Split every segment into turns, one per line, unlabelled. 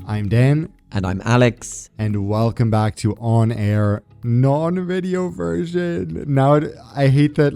I'm Dan.
And I'm Alex.
And welcome back to On Air non-video version. Now, I hate that,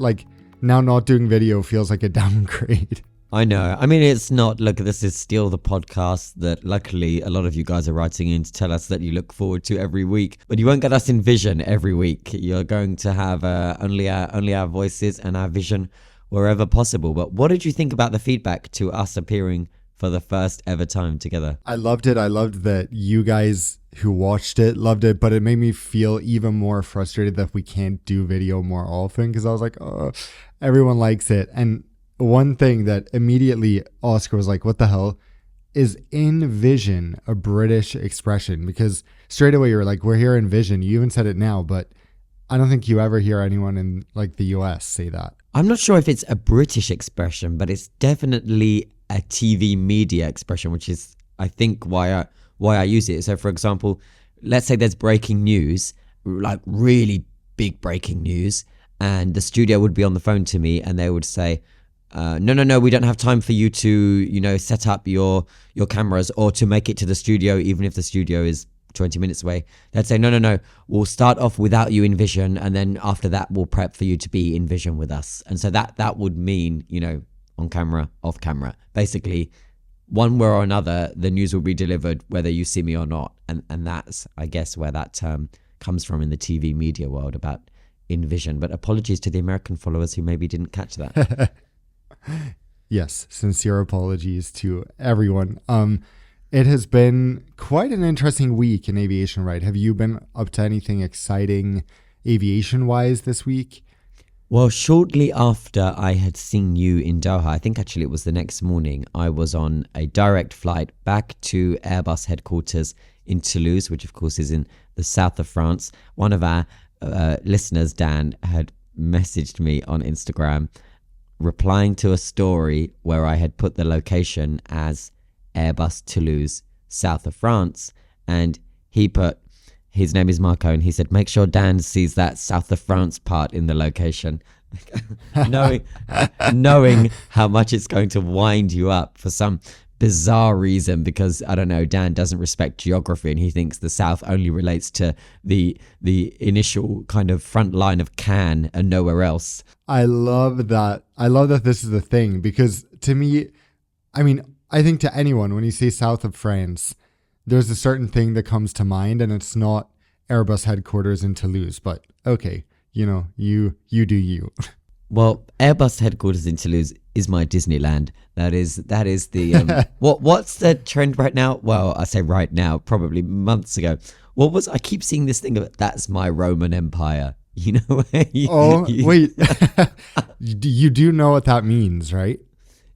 now not doing video feels like a downgrade.
I know. I mean, it's not. Look, this is still the podcast that luckily a lot of you guys are writing in to tell us that you look forward to every week. But you won't get us in vision every week. You're going to have only our voices and our vision wherever possible. But what did you think about the feedback to us appearing for the first ever time together?
I loved it. I loved that you guys who watched it loved it, but it made me feel even more frustrated that we can't do video more often, because I was like, oh, everyone likes it. And one thing that immediately Oscar was like, what the hell? Is in vision a British expression? Because straight away you're like, we're here in vision. You even said it now, but I don't think you ever hear anyone in the US say that.
I'm not sure if it's a British expression, but it's definitely a TV media expression, which is, I think, why I use it. So, for example, let's say there's breaking news, like really big breaking news, and the studio would be on the phone to me and they would say, no, we don't have time for you to, set up your cameras or to make it to the studio, even if the studio is 20 minutes away. They'd say, no, we'll start off without you in vision, and then after that, we'll prep for you to be in vision with us. And so that would mean, on camera, off camera. Basically, one way or another, the news will be delivered whether you see me or not. And that's, I guess, where that term comes from in the TV media world about in vision. But apologies to the American followers who maybe didn't catch that.
Yes, sincere apologies to everyone. It has been quite an interesting week in aviation, right? Have you been up to anything exciting aviation-wise this week?
Well, shortly after I had seen you in Doha, I think actually it was the next morning, I was on a direct flight back to Airbus headquarters in Toulouse, which of course is in the south of France. One of our listeners, Dan, had messaged me on Instagram replying to a story where I had put the location as Airbus Toulouse, south of France, and he put, his name is Marco, and he said, make sure Dan sees that south of France part in the location. knowing how much it's going to wind you up for some bizarre reason, because I don't know, Dan doesn't respect geography and he thinks the south only relates to the initial kind of front line of Cannes and nowhere else.
I love that. I love that this is the thing, because to me, I think to anyone, when you say south of France, there's a certain thing that comes to mind, and it's not Airbus headquarters in Toulouse, but okay, you do you.
Well, Airbus headquarters in Toulouse is my Disneyland. That is the what's the trend right now? Well, I say right now, probably months ago. I keep seeing this thing of that's my Roman Empire. Wait, you do know what that means, right?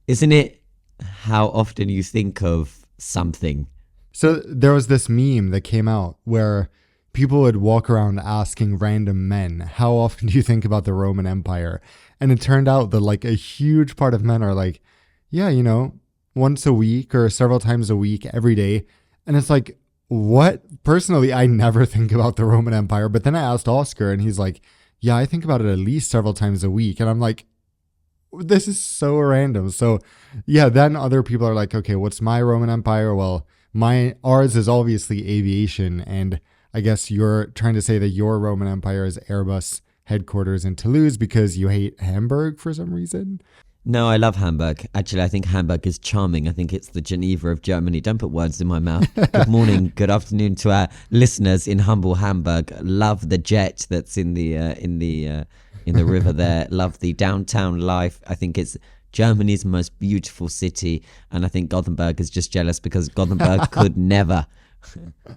Isn't it how often you think of something?
So there was this meme that came out where people would walk around asking random men, how often do you think about the Roman Empire? And it turned out that a huge part of men are like, yeah, once a week or several times a week, every day. And it's like, what? Personally, I never think about the Roman Empire. But then I asked Oscar and he's like, yeah, I think about it at least several times a week. And I'm like, this is so random. So yeah, then other people are like, okay, what's my Roman Empire? Well, ours is obviously aviation, and I guess you're trying to say that your Roman Empire is Airbus headquarters in Toulouse because you hate Hamburg for some reason.
No, I love Hamburg. Actually, I think Hamburg is charming. I think it's the Geneva of Germany. Don't put words in my mouth. Good morning, good afternoon to our listeners in humble Hamburg. Love the jet that's in the river there. Love the downtown life. I think it's Germany's most beautiful city, and I think Gothenburg is just jealous because Gothenburg could never.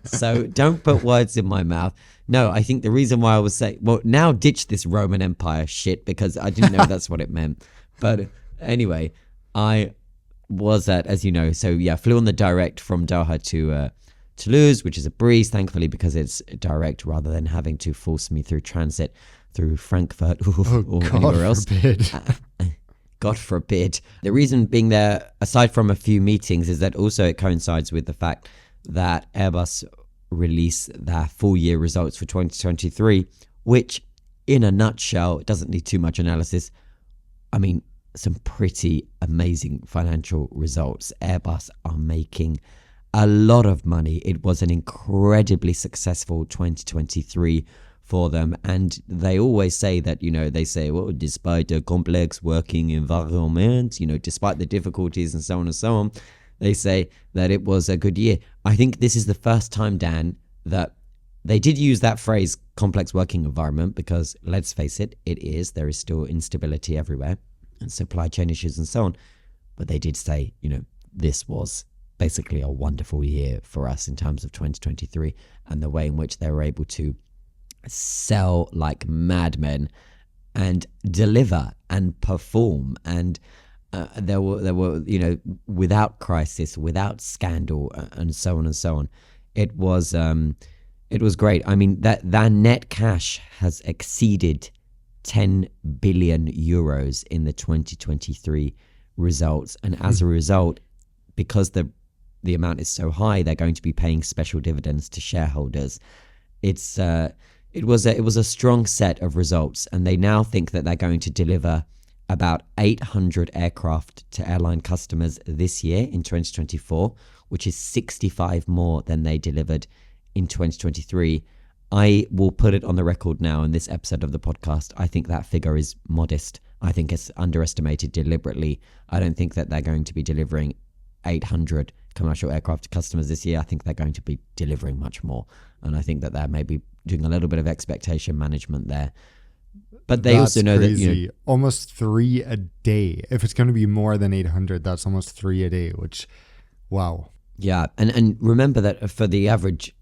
So don't put words in my mouth. No, I think the reason why I was saying, well, now ditch this Roman Empire shit, because I didn't know that's what it meant. But anyway, I was as you know, so yeah, flew on the direct from Doha to Toulouse, which is a breeze, thankfully, because it's direct rather than having to force me through transit through Frankfurt or anywhere else. God forbid. The reason being there, aside from a few meetings, is that also it coincides with the fact that Airbus release their full year results for 2023, which in a nutshell, it doesn't need too much analysis. Some pretty amazing financial results. Airbus are making a lot of money. It was an incredibly successful 2023 for them. And they always say that, they say, well, despite a complex working environment, despite the difficulties and so on and so on, they say that it was a good year. I think this is the first time, Dan, that they did use that phrase, complex working environment, because let's face it, there is still instability everywhere and supply chain issues and so on. But they did say, this was basically a wonderful year for us in terms of 2023 and the way in which they were able to sell like madmen and deliver and perform. And there were, without crisis, without scandal, and so on and so on. It was great. I mean, that net cash has exceeded 10 billion euros in the 2023 results. And as a result, because the amount is so high, they're going to be paying special dividends to shareholders. It was a strong set of results, and they now think that they're going to deliver about 800 aircraft to airline customers this year in 2024, which is 65 more than they delivered in 2023. I will put it on the record now in this episode of the podcast. I think that figure is modest. I think it's underestimated deliberately. I don't think that they're going to be delivering 800 commercial aircraft to customers this year. I think they're going to be delivering much more. And I think that they're maybe doing a little bit of expectation management there. But they also know
crazy. That, almost 3 a day. If it's going to be more than 800, that's almost 3 a day, which, wow.
Yeah. And remember that for the average,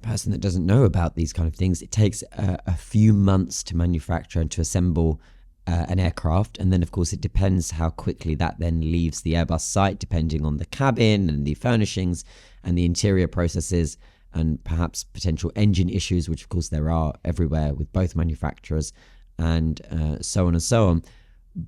person that doesn't know about these kind of things, it takes a few months to manufacture and to assemble an aircraft. And then, of course, it depends how quickly that then leaves the Airbus site, depending on the cabin and the furnishings and the interior processes and perhaps potential engine issues, which, of course, there are everywhere with both manufacturers, and so on and so on.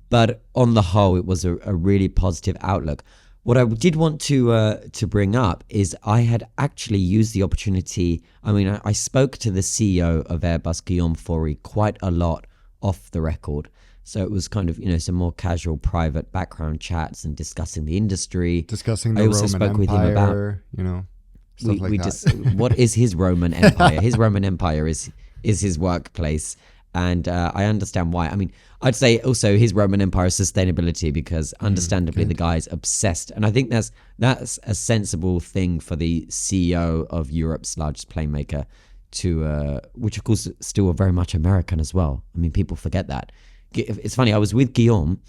But on the whole, it was a really positive outlook. What I did want to bring up is I had actually used the opportunity. I mean, I spoke to the CEO of Airbus, Guillaume Faury, quite a lot off the record. So it was kind of, some more casual, private background chats and discussing the industry.
Discussing the Roman Empire, with him about, stuff like that.
What is his Roman Empire? His Roman Empire is his workplace. And I understand why. I mean, I'd say also his Roman Empire is sustainability, because understandably the guy's obsessed. And I think that's a sensible thing for the CEO of Europe's largest plane maker to, which of course still are very much American as well. I mean, people forget that. It's funny, I was with Guillaume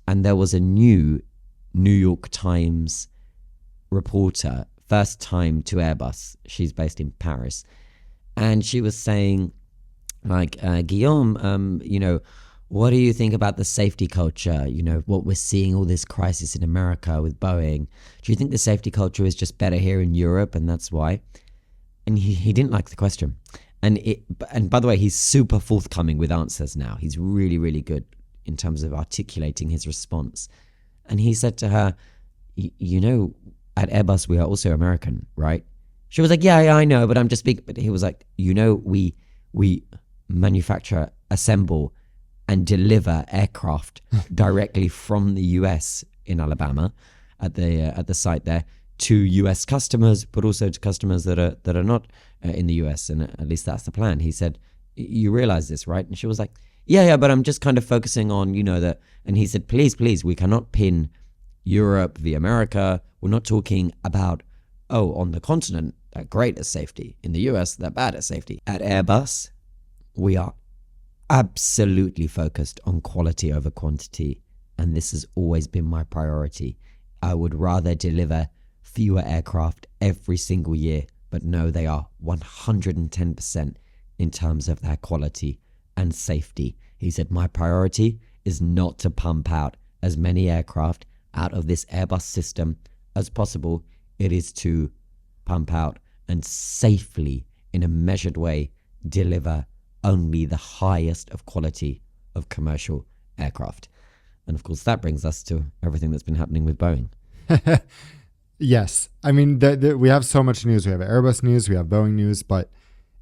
and there was a new New York Times reporter, first time to Airbus. She's based in Paris. And she was saying, like, Guillaume, what do you think about the safety culture? What we're seeing, all this crisis in America with Boeing. Do you think the safety culture is just better here in Europe and that's why? And he didn't like the question. And by the way, he's super forthcoming with answers now. He's really, really good in terms of articulating his response. And he said to her, at Airbus, we are also American, right? She was like, yeah, I know, but I'm just big. But he was like, we manufacture, assemble, and deliver aircraft directly from the US in Alabama at the site there to US customers, but also to customers that are not in the US, and at least that's the plan. He said, you realize this, right? And she was like, yeah, but I'm just kind of focusing on, that. And he said, please, we cannot pin Europe v. America. We're not talking about, on the continent, they're great at safety. In the US, they're bad at safety. At Airbus, we are absolutely focused on quality over quantity. And this has always been my priority. I would rather deliver fewer aircraft every single year, but no, they are 110% in terms of their quality and safety. He said, my priority is not to pump out as many aircraft out of this Airbus system as possible. It is to pump out and safely, in a measured way, deliver only the highest of quality of commercial aircraft. And of course, that brings us to everything that's been happening with Boeing.
Yes. I mean, we have so much news. We have Airbus news, we have Boeing news, but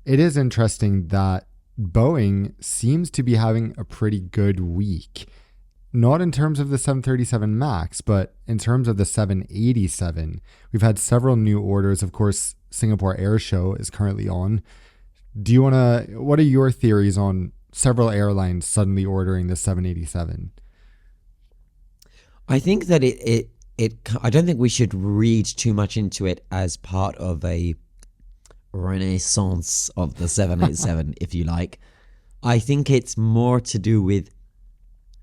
it is interesting that Boeing seems to be having a pretty good week. not in terms of the 737 MAX, but in terms of the 787. We've had several new orders. Of course, Singapore Airshow is currently on. What are your theories on several airlines suddenly ordering the 787?
I think that I don't think we should read too much into it as part of a renaissance of the 787, if you like. I think it's more to do with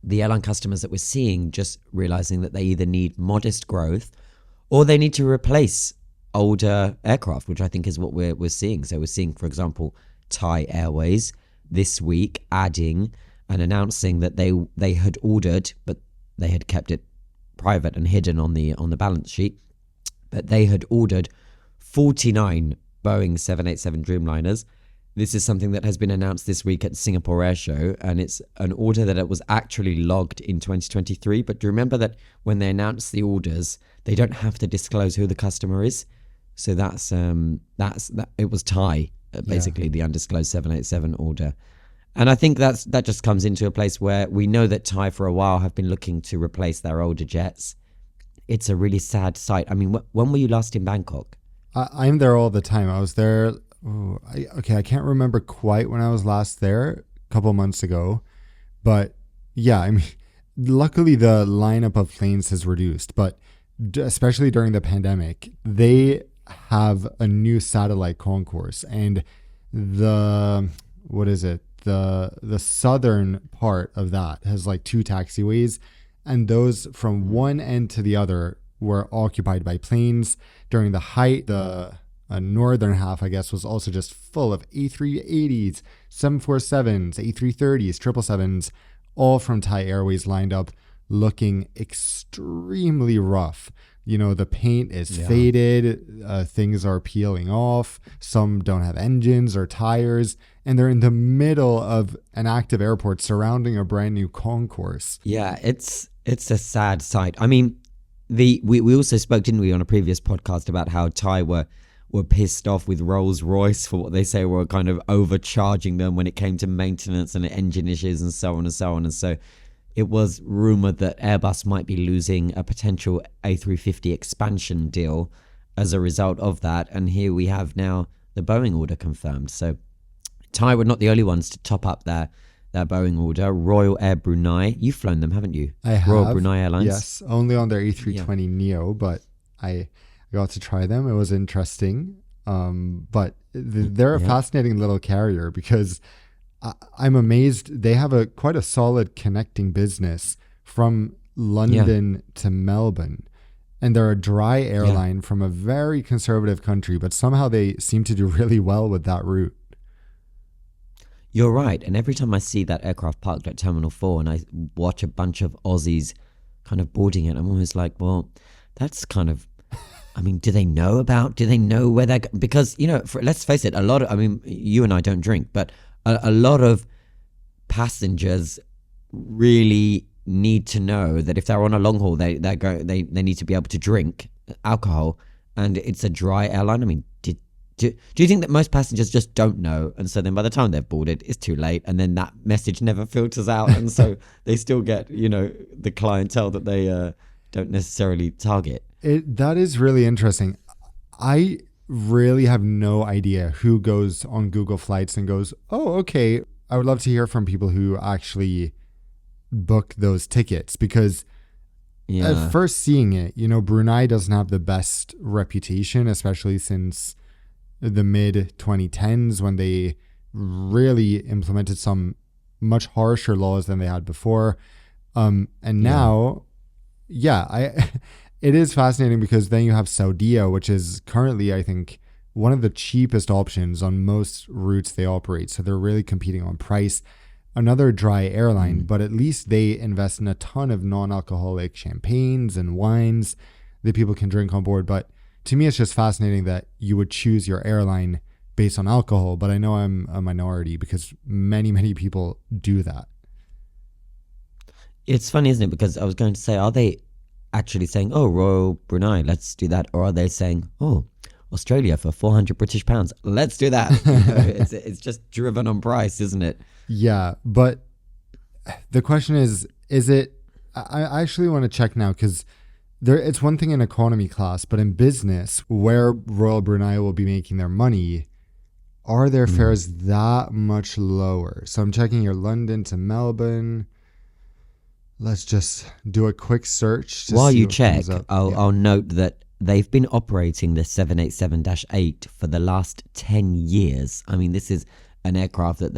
the airline customers that we're seeing just realizing that they either need modest growth or they need to replace older aircraft, which I think is what we're seeing. So we're seeing, for example, Thai Airways this week adding and announcing that they had ordered, but they had kept it private and hidden on the balance sheet, but they had ordered 49 Boeing 787 Dreamliners. This is something that has been announced this week at Singapore Airshow, and it's an order that it was actually logged in 2023. But do you remember that when they announce the orders, they don't have to disclose who the customer is? So that's it was Thai, basically the undisclosed 787 order. And I think that just comes into a place where we know that Thai for a while have been looking to replace their older jets. It's a really sad sight. I mean, when were you last in Bangkok?
I'm there all the time. I was there. I can't remember quite when I was last there, a couple months ago. But yeah, I mean, luckily the lineup of planes has reduced. But especially during the pandemic, they have a new satellite concourse. And the southern part of that has like 2 taxiways. And those from one end to the other were occupied by planes. During the height, the northern half, I guess, was also just full of A380s, 747s, A330s, 777s, all from Thai Airways lined up looking extremely rough. You know, the paint is faded, things are peeling off, some don't have engines or tires, and they're in the middle of an active airport surrounding a brand new concourse.
Yeah, it's a sad sight. I mean, we also spoke, didn't we, on a previous podcast about how Thai were pissed off with Rolls-Royce for what they say were kind of overcharging them when it came to maintenance and engine issues and so on and so on. And so it was rumored that Airbus might be losing a potential A350 expansion deal as a result of that. And here we have now the Boeing order confirmed. So Thai were not the only ones to top up their Boeing order. Royal Air Brunei, you've flown them, haven't you?
I have.
Royal Brunei Airlines.
Yes, only on their A320 Neo, but I got to try them. It was interesting. But they're a fascinating little carrier because I'm amazed they have quite a solid connecting business from London to Melbourne. And they're a dry airline from a very conservative country, but somehow they seem to do really well with that route.
You're right. And every time I see that aircraft parked at Terminal 4 and I watch a bunch of Aussies kind of boarding it, I'm always like, well, that's kind of, I mean, do they know where they're, because, you know, let's face it, you and I don't drink, but a lot of passengers really need to know that if they're on a long haul, they need to be able to drink alcohol, and it's a dry airline. I mean, do you think that most passengers just don't know, and so then by the time they've boarded, it's too late, and then that message never filters out, and so they still get, you know, the clientele that they don't necessarily target?
That is really interesting. I really have no idea who goes on Google Flights and goes, oh, okay, I would love to hear from people who actually book those tickets, because at first seeing it, you know, Brunei doesn't have the best reputation, especially since the mid 2010s when they really implemented some much harsher laws than they had before. And now, it is fascinating because then you have Saudia, which is currently, I think, one of the cheapest options on most routes they operate. So they're really competing on price. Another dry airline, but at least they invest in a ton of non-alcoholic champagnes and wines that people can drink on board. But to me, it's just fascinating that you would choose your airline based on alcohol. But I know I'm a minority because many, many people do that.
It's funny, isn't it? Because I was going to say, are they actually saying, oh, Royal Brunei, let's do that? Or are they saying, oh, Australia for 400 British pounds, let's do that? You know, it's just driven on price, isn't it?
Yeah, but the question is it I actually want to check now because it's one thing in economy class, but in business, where Royal Brunei will be making their money, are their fares that much lower? So I'm checking here, London to Melbourne. Let's just do a quick search. To
While
see
you
what
check,
comes up.
I'll note that they've been operating the 787-8 for the last 10 years. I mean, this is an aircraft that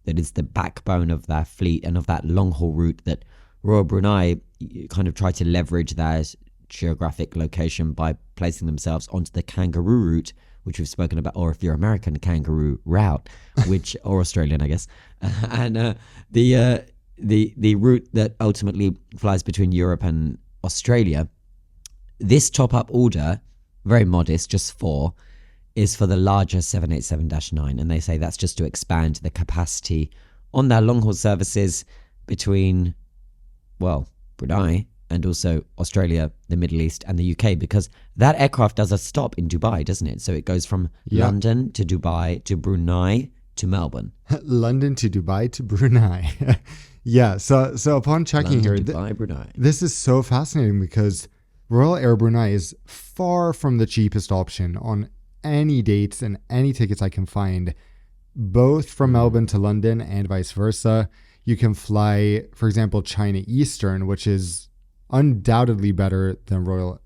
is the backbone of their fleet and of that long-haul route that Royal Brunei kind of try to leverage their geographic location by placing themselves onto the Kangaroo route, which we've spoken about, or if you're American, Kangaroo route, or Australian, I guess, and the route that ultimately flies between Europe and Australia. This top-up order, very modest, just 4, is for the larger 787-9, and they say that's just to expand the capacity on their long-haul services between, Brunei and also Australia, the Middle East, and the UK, because that aircraft does a stop in Dubai, doesn't it? So it goes from London to Dubai to Brunei to Melbourne.
London to Dubai to Brunei. Yeah, so upon checking
London,
here,
Dubai, Brunei.
this is so fascinating because Royal Air Brunei is far from the cheapest option on any dates and any tickets I can find, both from Melbourne to London and vice versa. You can fly, for example, China Eastern, which is undoubtedly better than Royal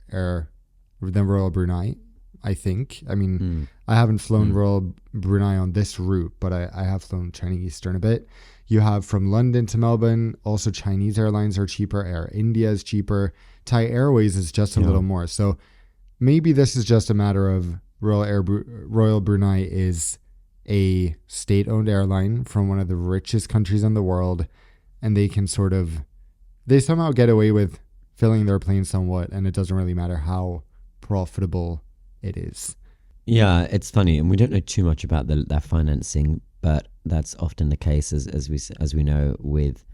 Brunei, I think. I mean, I haven't flown Royal Brunei on this route, but I have flown China Eastern a bit. You have from London to Melbourne, also Chinese airlines are cheaper. Air India is cheaper. Thai Airways is just a little more. So maybe this is just a matter of Royal Brunei is a state-owned airline from one of the richest countries in the world, and they somehow get away with filling their planes somewhat, and it doesn't really matter how profitable it is.
Yeah, it's funny, and we don't know too much about their financing, but that's often the case, as we know, with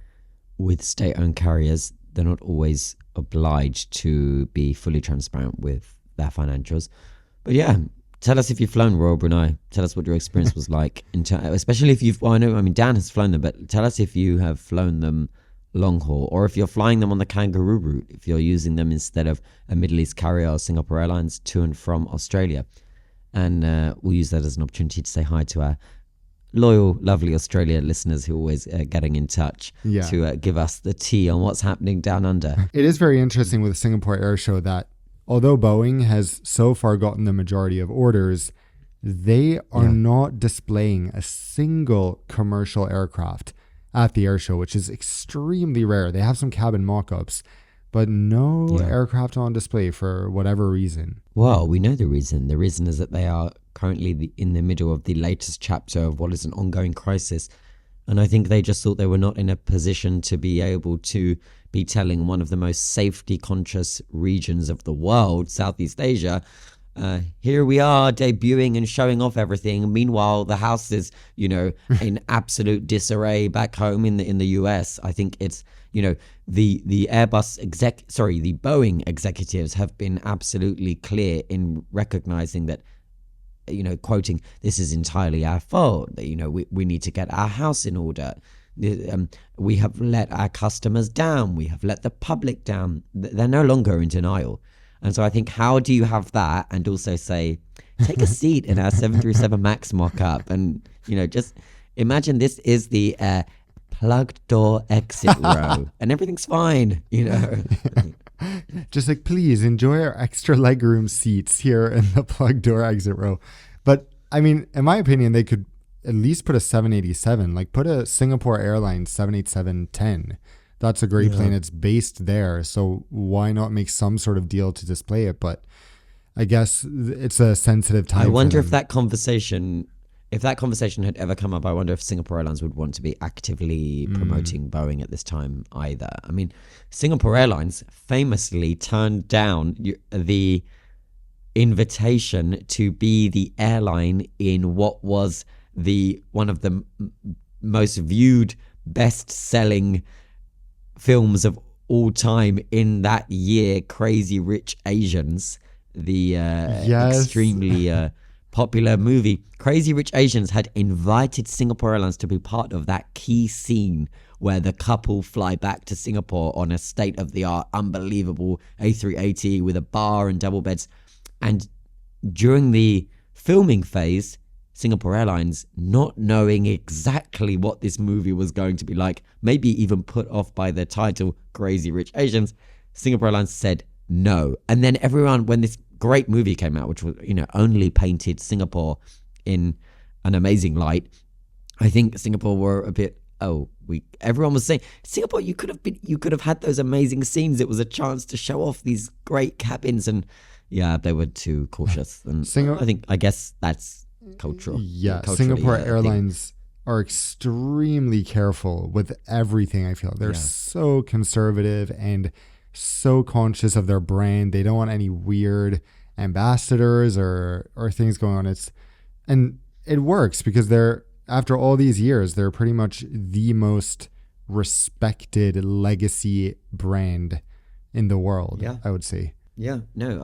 state-owned carriers. They're not always obliged to be fully transparent with their financials. But yeah, tell us if you've flown Royal Brunei. Tell us what your experience was like, especially if you've. Well, Dan has flown them, but tell us if you have flown them long haul, or if you're flying them on the Kangaroo route, if you're using them instead of a Middle East carrier or Singapore Airlines to and from Australia. And we'll use that as an opportunity to say hi to our loyal, lovely Australia listeners who are always getting in touch to give us the tea on what's happening down under.
It is very interesting with Singapore Airshow that although Boeing has so far gotten the majority of orders, they are not displaying a single commercial aircraft at the airshow, which is extremely rare. They have some cabin mock-ups, but no aircraft on display for whatever reason.
Well, we know the reason. The reason is that they are currently in the middle of the latest chapter of what is an ongoing crisis. And I think they just thought they were not in a position to be able to be telling one of the most safety conscious regions of the world, Southeast Asia, here we are debuting and showing off everything. Meanwhile, the house is, in absolute disarray back home in the US. I think it's, the Boeing executives have been absolutely clear in recognizing that, quoting, this is entirely our fault. That, we need to get our house in order. We have let our customers down. We have let the public down. They're no longer in denial. And so I think, how do you have that and also say, take a seat in our 737 MAX mock-up and, just imagine this is the plugged door exit row and everything's fine,
Just like, please enjoy our extra legroom seats here in the plugged door exit row. But I mean, in my opinion, they could at least put a 787, like put a Singapore Airlines 787-10. That's a great plane. It's based there. So why not make some sort of deal to display it? But I guess it's a sensitive time.
I wonder if that conversation had ever come up, I wonder if Singapore Airlines would want to be actively promoting Boeing at this time either. I mean, Singapore Airlines famously turned down the invitation to be the airline in what was one of the most viewed, best-selling films of all time in that year, Crazy Rich Asians, the extremely popular movie, Crazy Rich Asians had invited Singapore Airlines to be part of that key scene where the couple fly back to Singapore on a state-of-the-art, unbelievable A380 with a bar and double beds. And during the filming phase, Singapore Airlines, not knowing exactly what this movie was going to be like, maybe even put off by the title Crazy Rich Asians, Singapore Airlines said no. And then everyone, when this great movie came out, which was, only painted Singapore in an amazing light, I think Singapore were a bit, everyone was saying, Singapore, you could have had those amazing scenes. It was a chance to show off these great cabins, and they were too cautious. And I guess that's cultural.
Yeah, Singapore Airlines are extremely careful with everything, I feel. They're so conservative and so conscious of their brand. They don't want any weird ambassadors or things going on. And it works because after all these years, they're pretty much the most respected legacy brand in the world, I would say.
Yeah, no,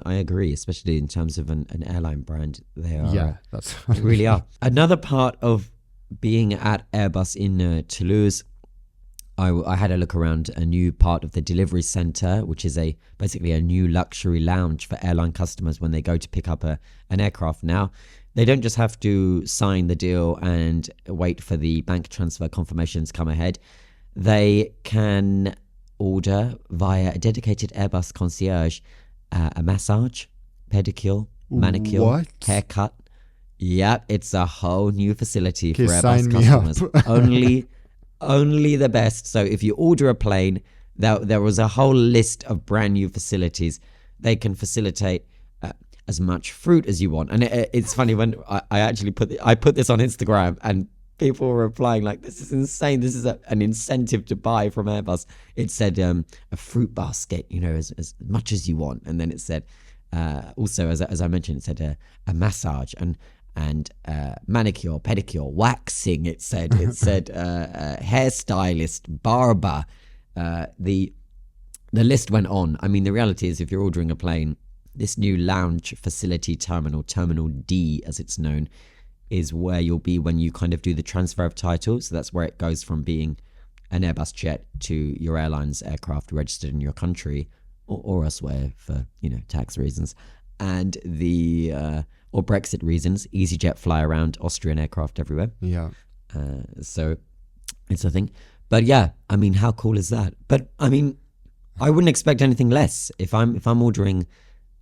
I agree, especially in terms of an airline brand. They are.
Yeah,
they really are. Another part of being at Airbus in Toulouse, I had a look around a new part of the delivery center, which is basically a new luxury lounge for airline customers when they go to pick up an aircraft. Now, they don't just have to sign the deal and wait for the bank transfer confirmations to come ahead. They can order via a dedicated Airbus concierge a massage, pedicure, manicure, haircut. Yep, it's a whole new facility for Airbus customers. only the best. So if you order a plane, there was a whole list of brand new facilities. They can facilitate as much fruit as you want. And it's funny, when I actually put this on Instagram, and people were replying like, this is insane. This is an incentive to buy from Airbus. It said a fruit basket, as much as you want. And then it said, also, as I mentioned, it said a massage and manicure, pedicure, waxing. It said hairstylist, barber. The list went on. I mean, the reality is, if you're ordering a plane, this new lounge facility terminal D as it's known, is where you'll be when you kind of do the transfer of title. So that's where it goes from being an Airbus jet to your airline's aircraft registered in your country or elsewhere for, tax reasons. And or Brexit reasons, EasyJet fly around Austrian aircraft everywhere.
Yeah.
So it's a thing. But yeah, I mean, how cool is that? But I mean, I wouldn't expect anything less. If I'm ordering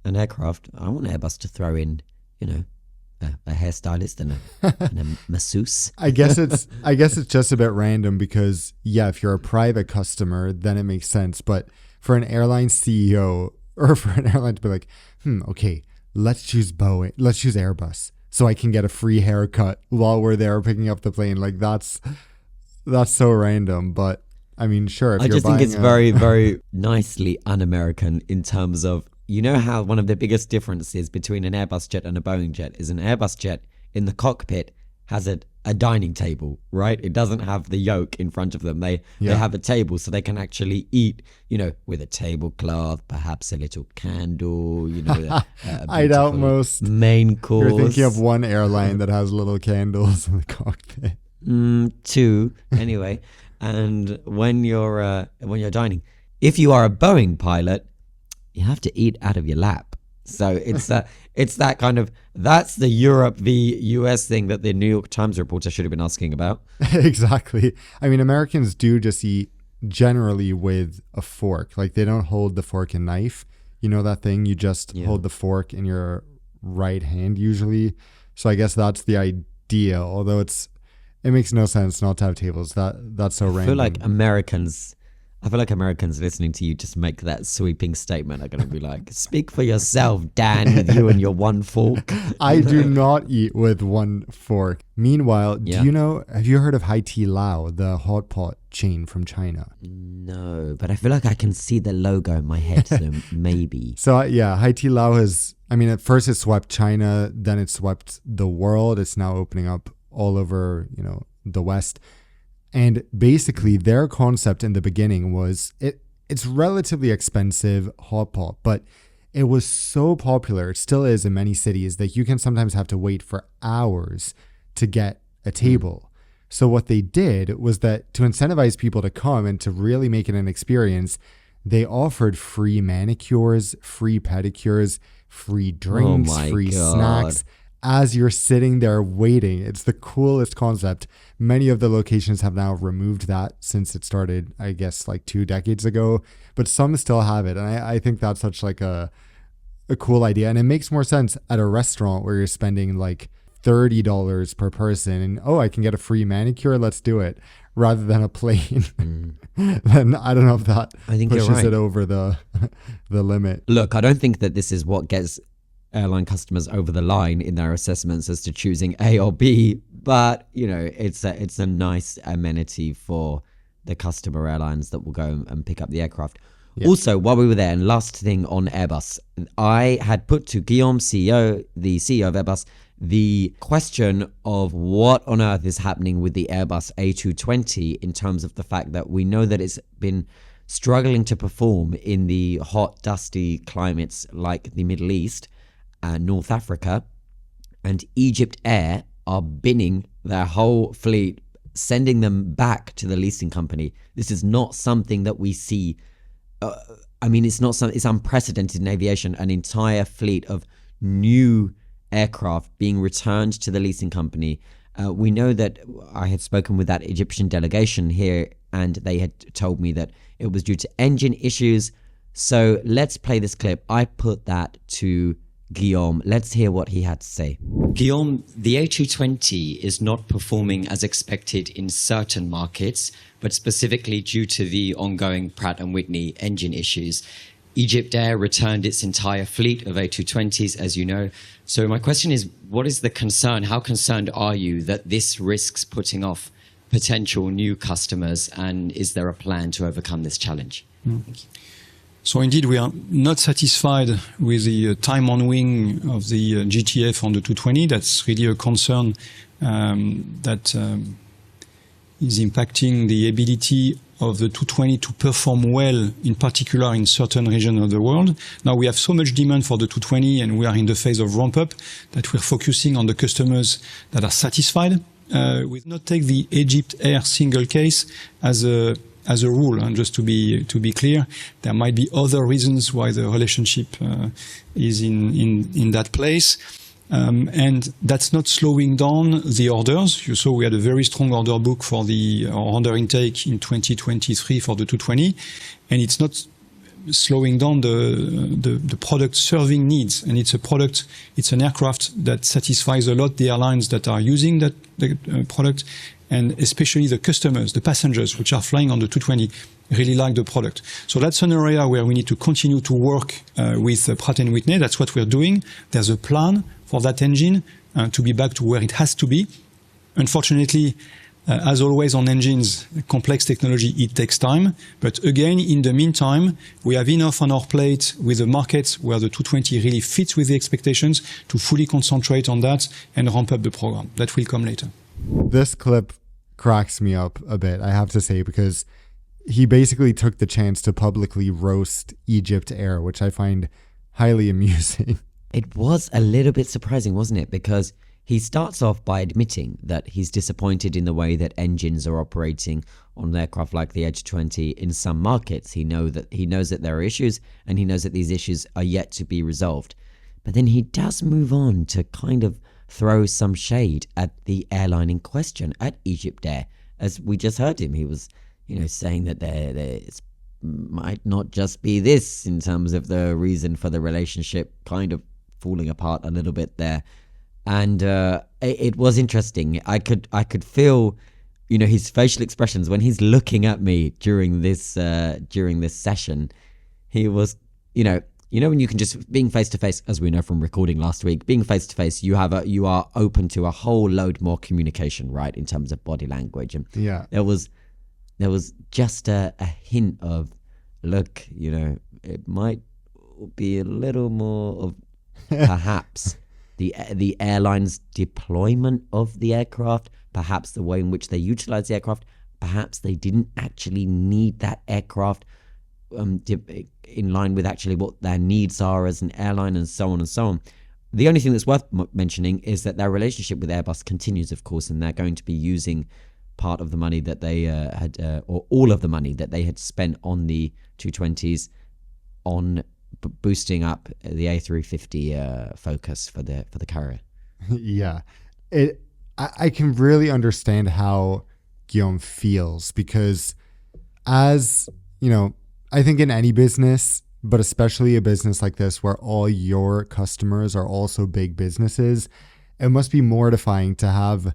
an aircraft, I want Airbus to throw in, a hairstylist and a masseuse.
I guess it's just a bit random because, if you're a private customer, then it makes sense. But for an airline CEO or for an airline to be like, okay, let's choose Boeing, let's choose Airbus, so I can get a free haircut while we're there picking up the plane. Like that's so random. But I mean, sure.
I just think it's very, very nicely un-American in terms of, how one of the biggest differences between an Airbus jet and a Boeing jet is an Airbus jet in the cockpit has a dining table, right? It doesn't have the yoke in front of them. They have a table so they can actually eat, with a tablecloth, perhaps a little candle,
I doubt most
main course.
You're thinking of one airline that has little candles in the cockpit.
Two, anyway. And when you're dining, if you are a Boeing pilot, you have to eat out of your lap. So it's that kind of, that's the Europe v US thing that the New York Times reporter should have been asking about.
Exactly. I mean, Americans do just eat generally with a fork. Like, they don't hold the fork and knife. You know that thing? You just hold the fork in your right hand usually. So I guess that's the idea. Although it makes no sense not to have tables. That's so random. I feel like Americans listening to you just make that sweeping statement are going to be like, speak for yourself, Dan, with you and your one fork. I do not eat with one fork. Meanwhile, have you heard of Hai Ti Lao, the hot pot chain from China?
No, but I feel like I can see the logo in my head, so maybe.
So Hai Ti Lao at first it swept China, then it swept the world. It's now opening up all over, the West. And basically their concept in the beginning was it's relatively expensive hot pot, but it was so popular, it still is in many cities, that you can sometimes have to wait for hours to get a table. So what they did was that to incentivize people to come and to really make it an experience, they offered free manicures, free pedicures, free drinks, free snacks as you're sitting there waiting. It's the coolest concept. Many of the locations have now removed that since it started, I guess, like 2 decades ago, but some still have it. And I think that's such like a cool idea. And it makes more sense at a restaurant where you're spending like $30 per person and, oh, I can get a free manicure, let's do it, rather than a plane. Then I don't know if that pushes it over the limit.
Look, I don't think that this is what gets airline customers over the line in their assessments as to choosing A or B, but you know, it's a nice amenity for the customer airlines that will go and pick up the aircraft. Yeah. Also, while we were there, and last thing on Airbus, I had put to Guillaume, the CEO of Airbus, the question of what on earth is happening with the Airbus A220 in terms of the fact that we know that it's been struggling to perform in the hot, dusty climates like the Middle East and North Africa, and Egyptair are binning their whole fleet, sending them back to the leasing company. This is not something that we see. It's unprecedented in aviation, an entire fleet of new aircraft being returned to the leasing company. We know that I had spoken with that Egyptian delegation here, and they had told me that it was due to engine issues. So let's play this clip. I put that to Guillaume. Let's hear what he had to say.
Guillaume, the A220 is not performing as expected in certain markets, but specifically due to the ongoing Pratt & Whitney engine issues. Egyptair returned its entire fleet of A220s, as you know. So my question is, what is the concern? How concerned are you that this risks putting off potential new customers? And is there a plan to overcome this challenge? Thank you.
So indeed, we are not satisfied with the time on wing of the GTF on the 220. That's really a concern that is impacting the ability of the 220 to perform well, in particular in certain regions of the world. Now we have so much demand for the 220 and we are in the phase of ramp up that we're focusing on the customers that are satisfied. We not take the Egyptair single case as a rule, and just to be clear, there might be other reasons why the relationship is in that place. And that's not slowing down the orders. You saw we had a very strong order book for the order intake in 2023 for the 220, and it's not slowing down the product serving needs. And it's an aircraft that satisfies a lot the airlines that are using that product, and especially the customers, the passengers which are flying on the 220 really like the product. So that's an area where we need to continue to work with Pratt & Whitney. That's what we're doing. There's a plan for that engine to be back to where it has to be. Unfortunately, as always on engines, complex technology, it takes time. But again, in the meantime, we have enough on our plate with the markets where the 220 really fits with the expectations to fully concentrate on that and ramp up the program. That will come later.
This clip cracks me up a bit, I have to say, because he basically took the chance to publicly roast Egyptair, which I find highly amusing.
It was a little bit surprising, wasn't it? Because he starts off by admitting that he's disappointed in the way that engines are operating on an aircraft like the A220 in some markets. He knows that there are issues, and he knows that these issues are yet to be resolved. But then he does move on to kind of throw some shade at the airline in question, at Egyptair. As we just heard him, he was, saying that there might not just be this in terms of the reason for the relationship kind of falling apart a little bit there. And it was interesting. I could feel, his facial expressions when he's looking at me during this session. He was, when you can just, being face to face, as we know from recording last week, being face to face, you are open to a whole load more communication, right, in terms of body language. And
yeah,
there was just a hint of, look, it might be a little more of perhaps the airline's deployment of the aircraft, perhaps the way in which they utilize the aircraft, perhaps they didn't actually need that aircraft in line with actually what their needs are as an airline, and so on and so on. The only thing that's worth mentioning is that their relationship with Airbus continues, of course, and they're going to be using part of the money that they or all of the money that they had spent on the 220s on boosting up the A350 focus for the carrier.
Yeah, I can really understand how Guillaume feels, because as you know, I think in any business, but especially a business like this where all your customers are also big businesses, it must be mortifying to have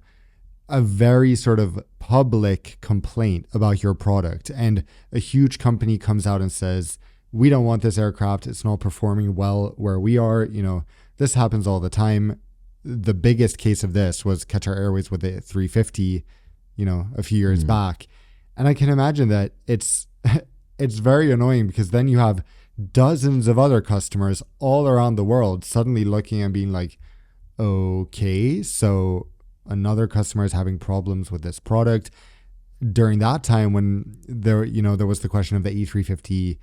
a very sort of public complaint about your product, and a huge company comes out and says, we don't want this aircraft, it's not performing well where we are. You know, this happens all the time. The biggest case of this was Qatar Airways with the 350, you know, a few years back. And I can imagine that it's very annoying, because then you have dozens of other customers all around the world suddenly looking and being like, okay, so another customer is having problems with this product. During that time when there was the question of the A350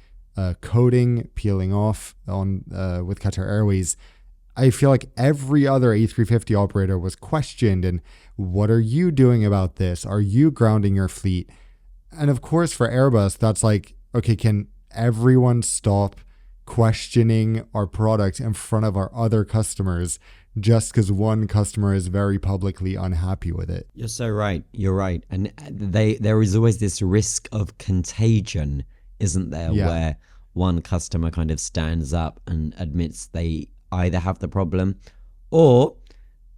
coating peeling off on with Qatar Airways, I feel like every other A350 operator was questioned, and what are you doing about this? Are you grounding your fleet? And of course for Airbus, that's like, okay, can everyone stop questioning our product in front of our other customers just because one customer is very publicly unhappy with it?
You're so right. You're right. And there is always this risk of contagion, isn't there?
Yeah.
Where one customer kind of stands up and admits they either have the problem, or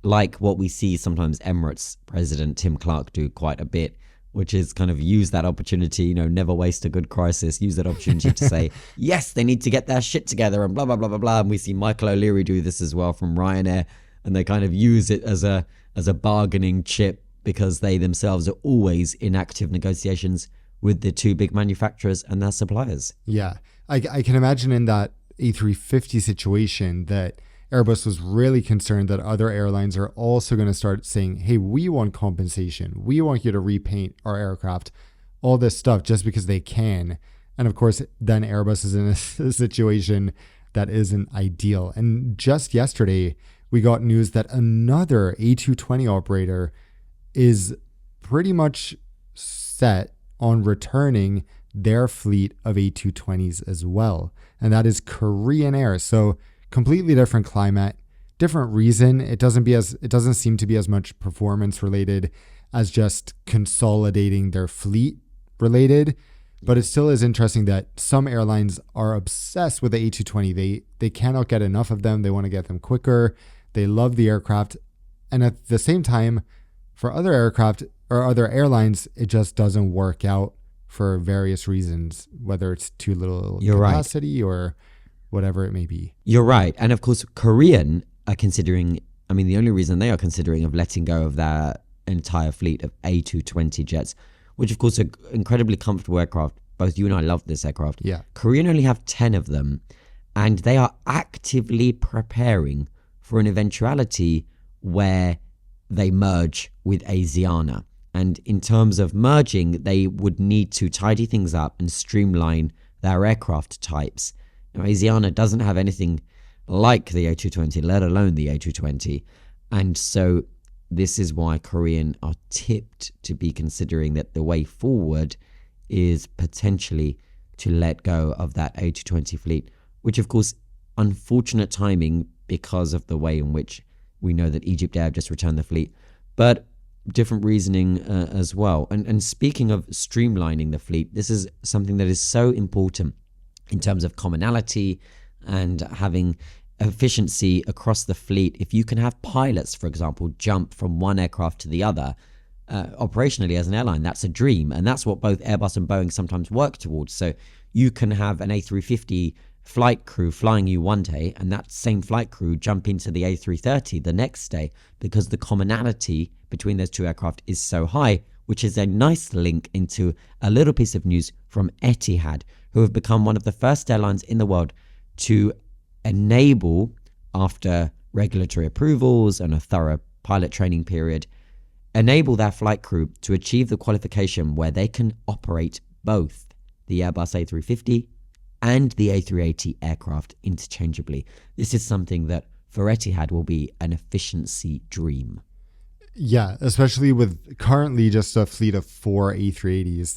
like what we see sometimes Emirates President Tim Clark do quite a bit, which is kind of use that opportunity, you know, never waste a good crisis, use that opportunity to say, yes, they need to get their shit together and blah, blah, blah, blah, blah. And we see Michael O'Leary do this as well from Ryanair, and they kind of use it as a bargaining chip, because they themselves are always in active negotiations with the two big manufacturers and their suppliers.
Yeah, I can imagine in that A350 situation that Airbus was really concerned that other airlines are also going to start saying, hey, we want compensation. We want you to repaint our aircraft, all this stuff, just because they can. And of course, then Airbus is in a situation that isn't ideal. And just yesterday, we got news that another A220 operator is pretty much set on returning their fleet of A220s as well. And that is Korean Air. So completely different climate, different reason. It doesn't seem to be as much performance related as just consolidating their fleet related. But it still is interesting that some airlines are obsessed with the A220. They cannot get enough of them. They want to get them quicker. They love the aircraft. And at the same time, for other aircraft or other airlines, it just doesn't work out for various reasons, whether it's too little capacity or whatever it may be.
You're right. And of course, Korean are considering, I mean, the only reason they are considering of letting go of their entire fleet of A220 jets, which of course are incredibly comfortable aircraft. Both you and I love this aircraft.
Yeah.
Korean only have 10 of them, and they are actively preparing for an eventuality where they merge with Asiana. And in terms of merging, they would need to tidy things up and streamline their aircraft types. Now, Asiana doesn't have anything like the A220, let alone the A220. And so this is why Korean are tipped to be considering that the way forward is potentially to let go of that A220 fleet, which of course, unfortunate timing because of the way in which we know that Egyptair have just returned the fleet, but different reasoning as well. And speaking of streamlining the fleet, this is something that is so important in terms of commonality and having efficiency across the fleet. If you can have pilots, for example, jump from one aircraft to the other, operationally as an airline, that's a dream. And that's what both Airbus and Boeing sometimes work towards. So you can have an A350 flight crew flying you one day, and that same flight crew jump into the A330 the next day, because the commonality between those two aircraft is so high, which is a nice link into a little piece of news from Etihad, who have become one of the first airlines in the world to enable, after regulatory approvals and a thorough pilot training period, enable their flight crew to achieve the qualification where they can operate both the Airbus A350 and the A380 aircraft interchangeably. This is something that for Etihad will be an efficiency dream.
Yeah, especially with currently just a fleet of 4 A380s,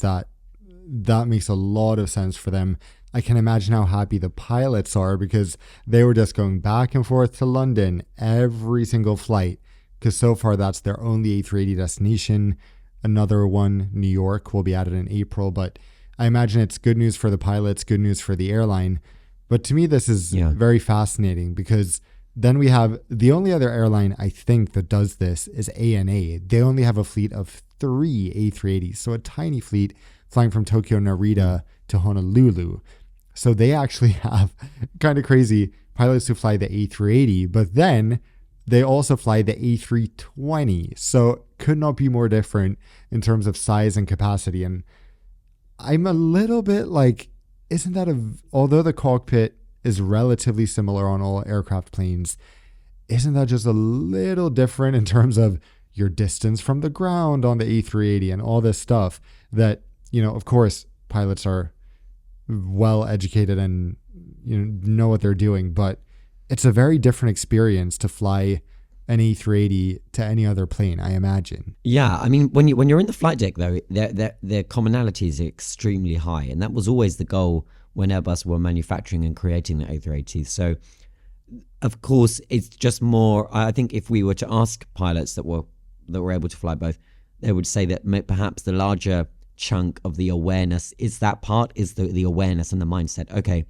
that makes a lot of sense for them. I can imagine how happy the pilots are because they were just going back and forth to London every single flight, because so far that's their only A380 destination. Another one, New York, will be added in April, but I imagine it's good news for the pilots, good news for the airline. But to me, this is very fascinating because then we have the only other airline I think that does this is ANA. They only have a fleet of 3 A380s, so a tiny fleet flying from Tokyo Narita to Honolulu. So they actually have kind of crazy pilots who fly the A380, but then they also fly the A320. So could not be more different in terms of size and capacity. And I'm a little bit like, isn't that although the cockpit is relatively similar on all aircraft planes, isn't that just a little different in terms of your distance from the ground on the A380 and all this stuff that, of course, pilots are well educated and know what they're doing, but it's a very different experience to fly an A380 to any other plane, I imagine.
Yeah, I mean, when you're in the flight deck, though, their commonality is extremely high, and that was always the goal when Airbus were manufacturing and creating the A380s. So, of course, it's just more. I think if we were to ask pilots that were able to fly both, they would say that perhaps the larger chunk of the awareness is the awareness and the mindset. Okay,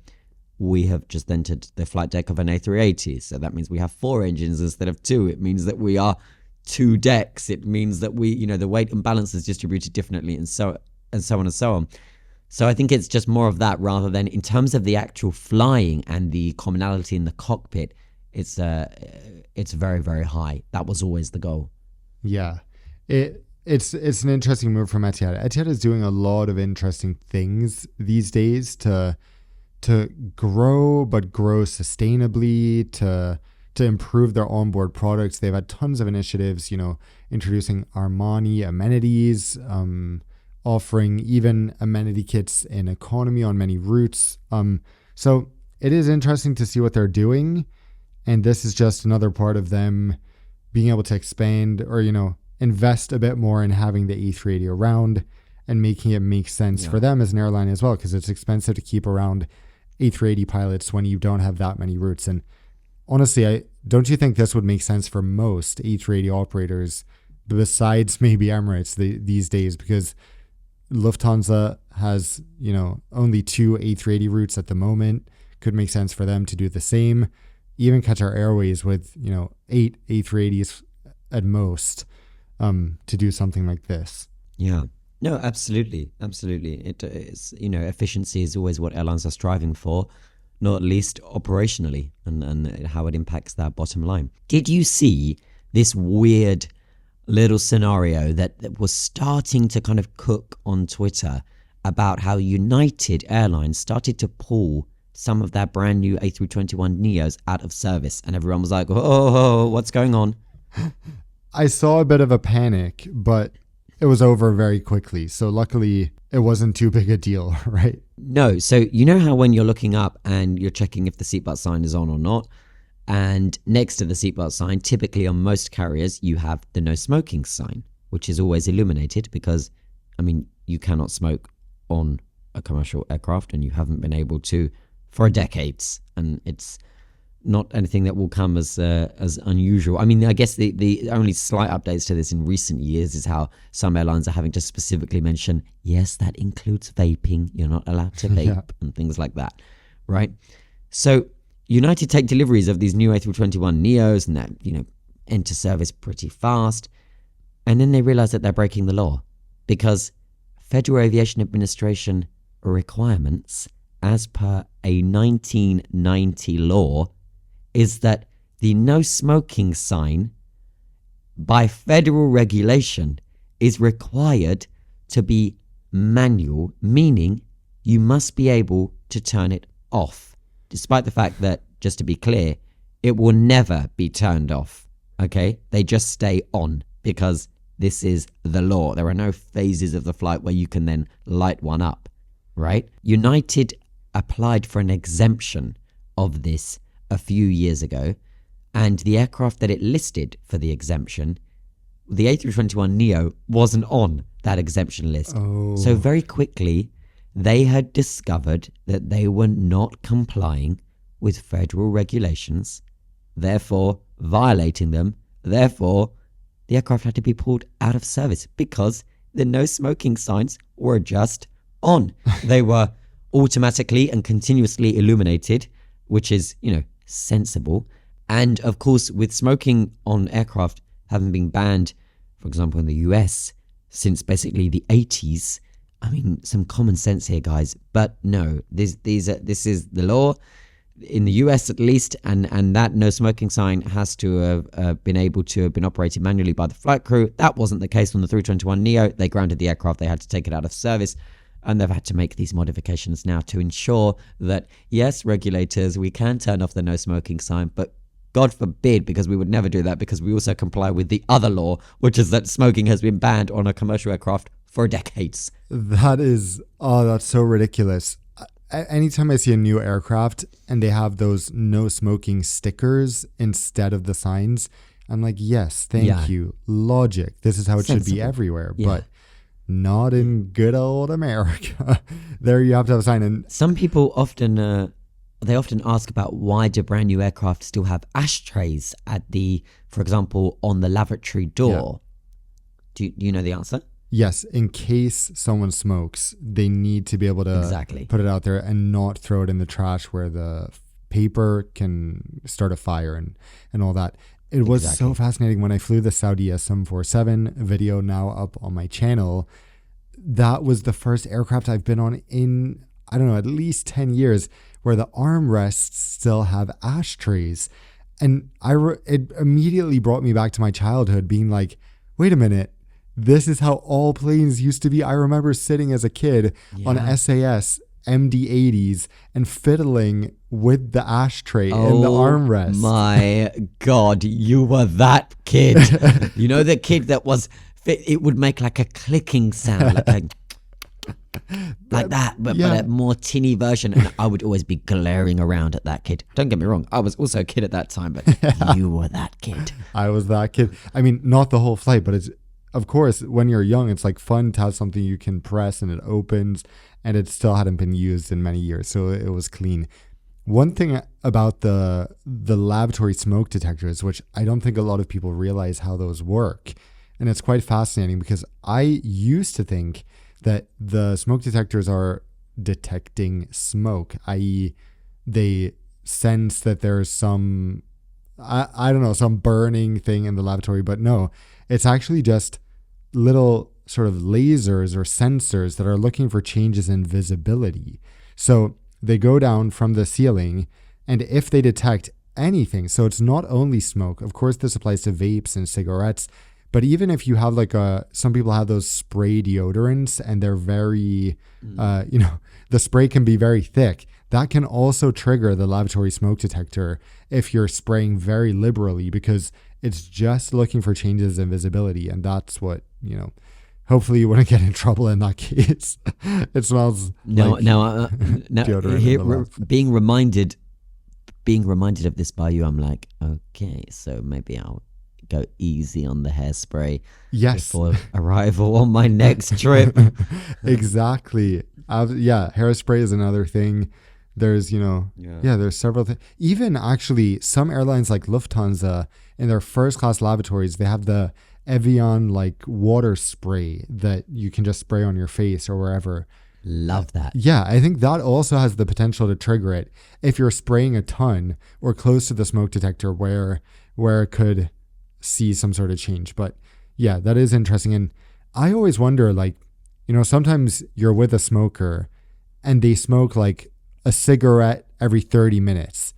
we have just entered the flight deck of an A380, so that means we have 4 engines instead of 2. It means that we are 2 decks. It means that we, the weight and balance is distributed differently, and so on and so on. So I think it's just more of that rather than in terms of the actual flying and the commonality in the cockpit. It's very, very high. That was always the goal.
Yeah, it's an interesting move from Etihad. Etihad is doing a lot of interesting things these days to grow, but grow sustainably, to improve their onboard products. They've had tons of initiatives, introducing Armani amenities, offering even amenity kits in economy on many routes. So it is interesting to see what they're doing. And this is just another part of them being able to expand or, invest a bit more in having the A380 around and making it make sense for them as an airline as well, because it's expensive to keep around A380 pilots when you don't have that many routes. And honestly, don't you think this would make sense for most A380 operators besides maybe Emirates these days? Because Lufthansa has, only 2 A380 routes at the moment. Could make sense for them to do the same. Even Qatar Airways with, 8 A380s at most, to do something like this.
Yeah. No, absolutely. It is, efficiency is always what airlines are striving for, not least operationally, and how it impacts that bottom line. Did you see this weird little scenario that was starting to kind of cook on Twitter about how United Airlines started to pull some of their brand new A321neos out of service, and everyone was like, oh, what's going on?
I saw a bit of a panic, but it was over very quickly. So luckily it wasn't too big a deal, right?
No. So you know how when you're looking up and you're checking if the seatbelt sign is on or not, and next to the seatbelt sign, typically on most carriers, you have the no smoking sign, which is always illuminated because, you cannot smoke on a commercial aircraft, and you haven't been able to for decades. And it's not anything that will come as unusual. I guess the only slight updates to this in recent years is how some airlines are having to specifically mention, yes, that includes vaping. You're not allowed to vape and things like that, right? So United take deliveries of these new A321neos and that, enter service pretty fast. And then they realize that they're breaking the law because Federal Aviation Administration requirements, as per a 1990 law, is that the no smoking sign by federal regulation is required to be manual, meaning you must be able to turn it off, despite the fact that, just to be clear, it will never be turned off. Okay? They just stay on because this is the law. There are no phases of the flight where you can then light one up, right? United applied for an exemption of this a few years ago, and the aircraft that it listed for the exemption, the A321neo, wasn't on that exemption list. So very quickly, they had discovered that they were not complying with federal regulations, therefore violating them. Therefore, the aircraft had to be pulled out of service because the no smoking signs were just on. They were automatically and continuously illuminated, which is, sensible. And of course, with smoking on aircraft having been banned, for example, in the US since basically the 80s, I mean, some common sense here, guys. But no, this is the law in the US at least, and that no smoking sign has to have been operated manually by the flight crew. That wasn't the case on the 321neo. They grounded the aircraft. They had to take it out of service. And they've had to make these modifications now to ensure that, yes, regulators, we can turn off the no smoking sign, but God forbid, because we would never do that, because we also comply with the other law, which is that smoking has been banned on a commercial aircraft for decades.
That's so ridiculous. Anytime I see a new aircraft and they have those no smoking stickers instead of the signs, I'm like, yes, thank you. Logic. This is how it should be everywhere. Yeah. But not in good old America. There you have to have a sign. And
some people often ask about why do brand new aircraft still have ashtrays at for example, on the lavatory door. Yeah. Do you know the answer?
Yes, in case someone smokes, they need to be able to put it out there and not throw it in the trash where the paper can start a fire and all that. It was so fascinating when I flew the Saudi SM47, video now up on my channel. That was the first aircraft I've been on in, I don't know, at least 10 years where the armrests still have ashtrays. And it immediately brought me back to my childhood being like, wait a minute, this is how all planes used to be. I remember sitting as a kid on SAS MD-80s and fiddling with the ashtray in the armrest.
My God, you were that kid. You know, the kid that it would make like a clicking sound, like that, but a more tinny version. And I would always be glaring around at that kid. Don't get me wrong, I was also a kid at that time, but you were that kid.
I was that kid. I mean, not the whole flight, but it's, of course, when you're young, it's like fun to have something you can press and it opens, and it still hadn't been used in many years, so it was clean. One thing about the lavatory smoke detectors, which I don't think a lot of people realize how those work, and it's quite fascinating because I used to think that the smoke detectors are detecting smoke, i.e. they sense that there's some, I don't know, some burning thing in the lavatory, but no, it's actually just little sort of lasers or sensors that are looking for changes in visibility. So they go down from the ceiling, and if they detect anything, so it's not only smoke, of course this applies to vapes and cigarettes, but even if you have some people have those spray deodorants and they're very, the spray can be very thick. That can also trigger the lavatory smoke detector if you're spraying very liberally, because it's just looking for changes in visibility. And that's what, hopefully you wouldn't get in trouble in that case. It smells deodorant.
Here, being reminded of this by you, I'm like, okay, so maybe I'll go easy on the hairspray before arrival on my next trip.
Exactly. Hairspray is another thing. There's, there's several things. Even actually some airlines like Lufthansa, in their first class lavatories, they have the Evian water spray that you can just spray on your face or wherever.
Love that.
Yeah, I think that also has the potential to trigger it if you're spraying a ton or close to the smoke detector where it could see some sort of change. But yeah, that is interesting. And I always wonder, sometimes you're with a smoker and they smoke a cigarette every 30 minutes.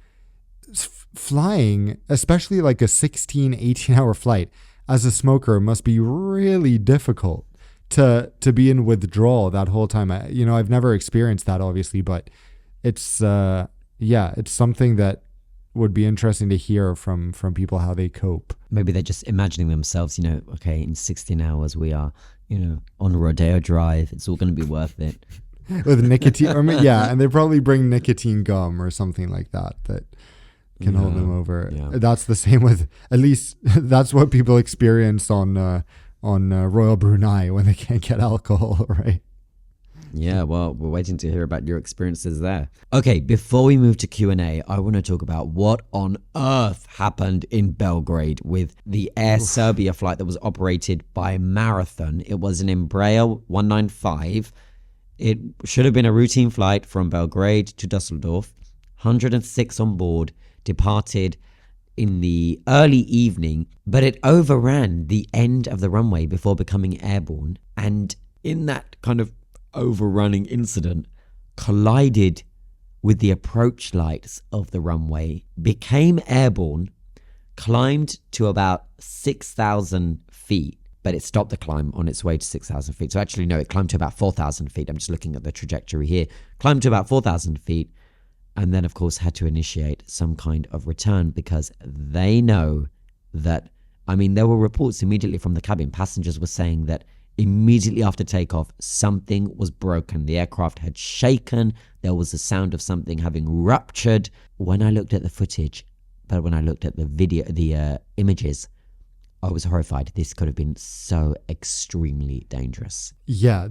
Flying, especially a 18 hour flight, as a smoker must be really difficult to be in withdrawal that whole time. I've never experienced that, obviously, but it's it's something that would be interesting to hear from people how they cope.
Maybe they're just imagining themselves, okay, in 16 hours we are, on Rodeo Drive. It's all going to be worth it.
with nicotine, and they probably bring nicotine gum or something like that can hold them over.
Yeah.
That's the same with, at least that's what people experience on Royal Brunei when they can't get alcohol, right?
Yeah, well, we're waiting to hear about your experiences there. Okay, before we move to Q&A, I want to talk about what on earth happened in Belgrade with the Air Serbia flight that was operated by Marathon. It was an Embraer 195. It should have been a routine flight from Belgrade to Dusseldorf. 106 on board, departed in the early evening, but it overran the end of the runway before becoming airborne. And in that kind of overrunning incident, collided with the approach lights of the runway, became airborne, climbed to about 6,000 feet, but it stopped the climb on its way to 6,000 feet. So actually, no, it climbed to about 4,000 feet. I'm just looking at the trajectory here. Climbed to about 4,000 feet, and then, of course, had to initiate some kind of return because they know that, there were reports immediately from the cabin. Passengers were saying that immediately after takeoff, something was broken. The aircraft had shaken. There was a sound of something having ruptured. When I looked at the footage, but when I looked at the video, the images, I was horrified. This could have been so extremely dangerous.
Yeah,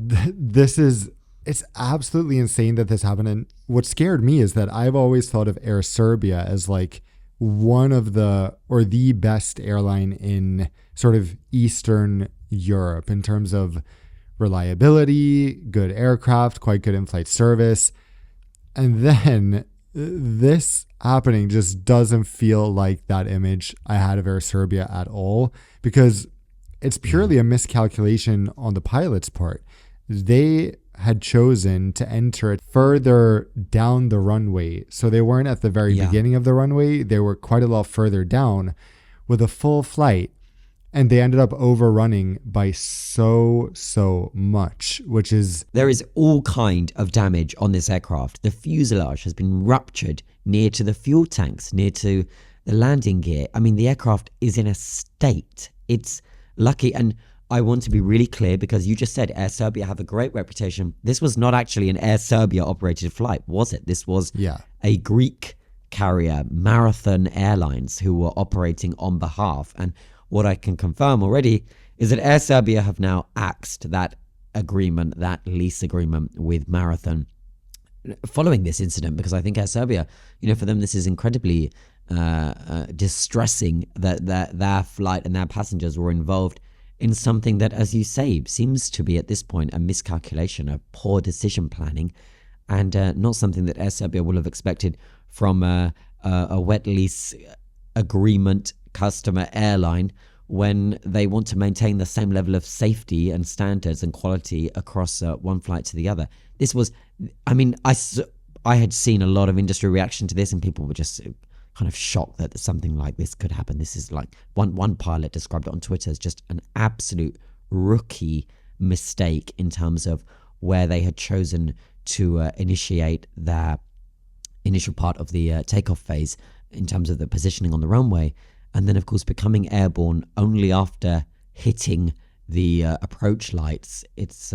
it's absolutely insane that this happened. And what scared me is that I've always thought of Air Serbia as like one of the best airline in sort of Eastern Europe in terms of reliability, good aircraft, quite good in-flight service. And then this happening just doesn't feel like that image I had of Air Serbia at all, because it's purely a miscalculation on the pilot's part. They had chosen to enter it further down the runway. So they weren't at the very beginning of the runway. They were quite a lot further down with a full flight. And they ended up overrunning by so much, which is...
There is all kind of damage on this aircraft. The fuselage has been ruptured near to the fuel tanks, near to the landing gear. The aircraft is in a state. It's lucky. And I want to be really clear, because you just said Air Serbia have a great reputation. This was not actually an Air Serbia operated flight, was it? This was a Greek carrier, Marathon Airlines, who were operating on behalf. And what I can confirm already is that Air Serbia have now axed that agreement, that lease agreement with Marathon following this incident, because I think Air Serbia, for them, this is incredibly distressing that their flight and their passengers were involved in something that, as you say, seems to be at this point a miscalculation, a poor decision planning, and not something that Air Serbia will have expected from a wet lease agreement customer airline when they want to maintain the same level of safety and standards and quality across one flight to the other. This was, I had seen a lot of industry reaction to this, and people were just kind of shocked that something like this could happen. This is like one pilot described it on Twitter as just an absolute rookie mistake in terms of where they had chosen to initiate their initial part of the takeoff phase in terms of the positioning on the runway. And then, of course, becoming airborne only after hitting the approach lights. It's,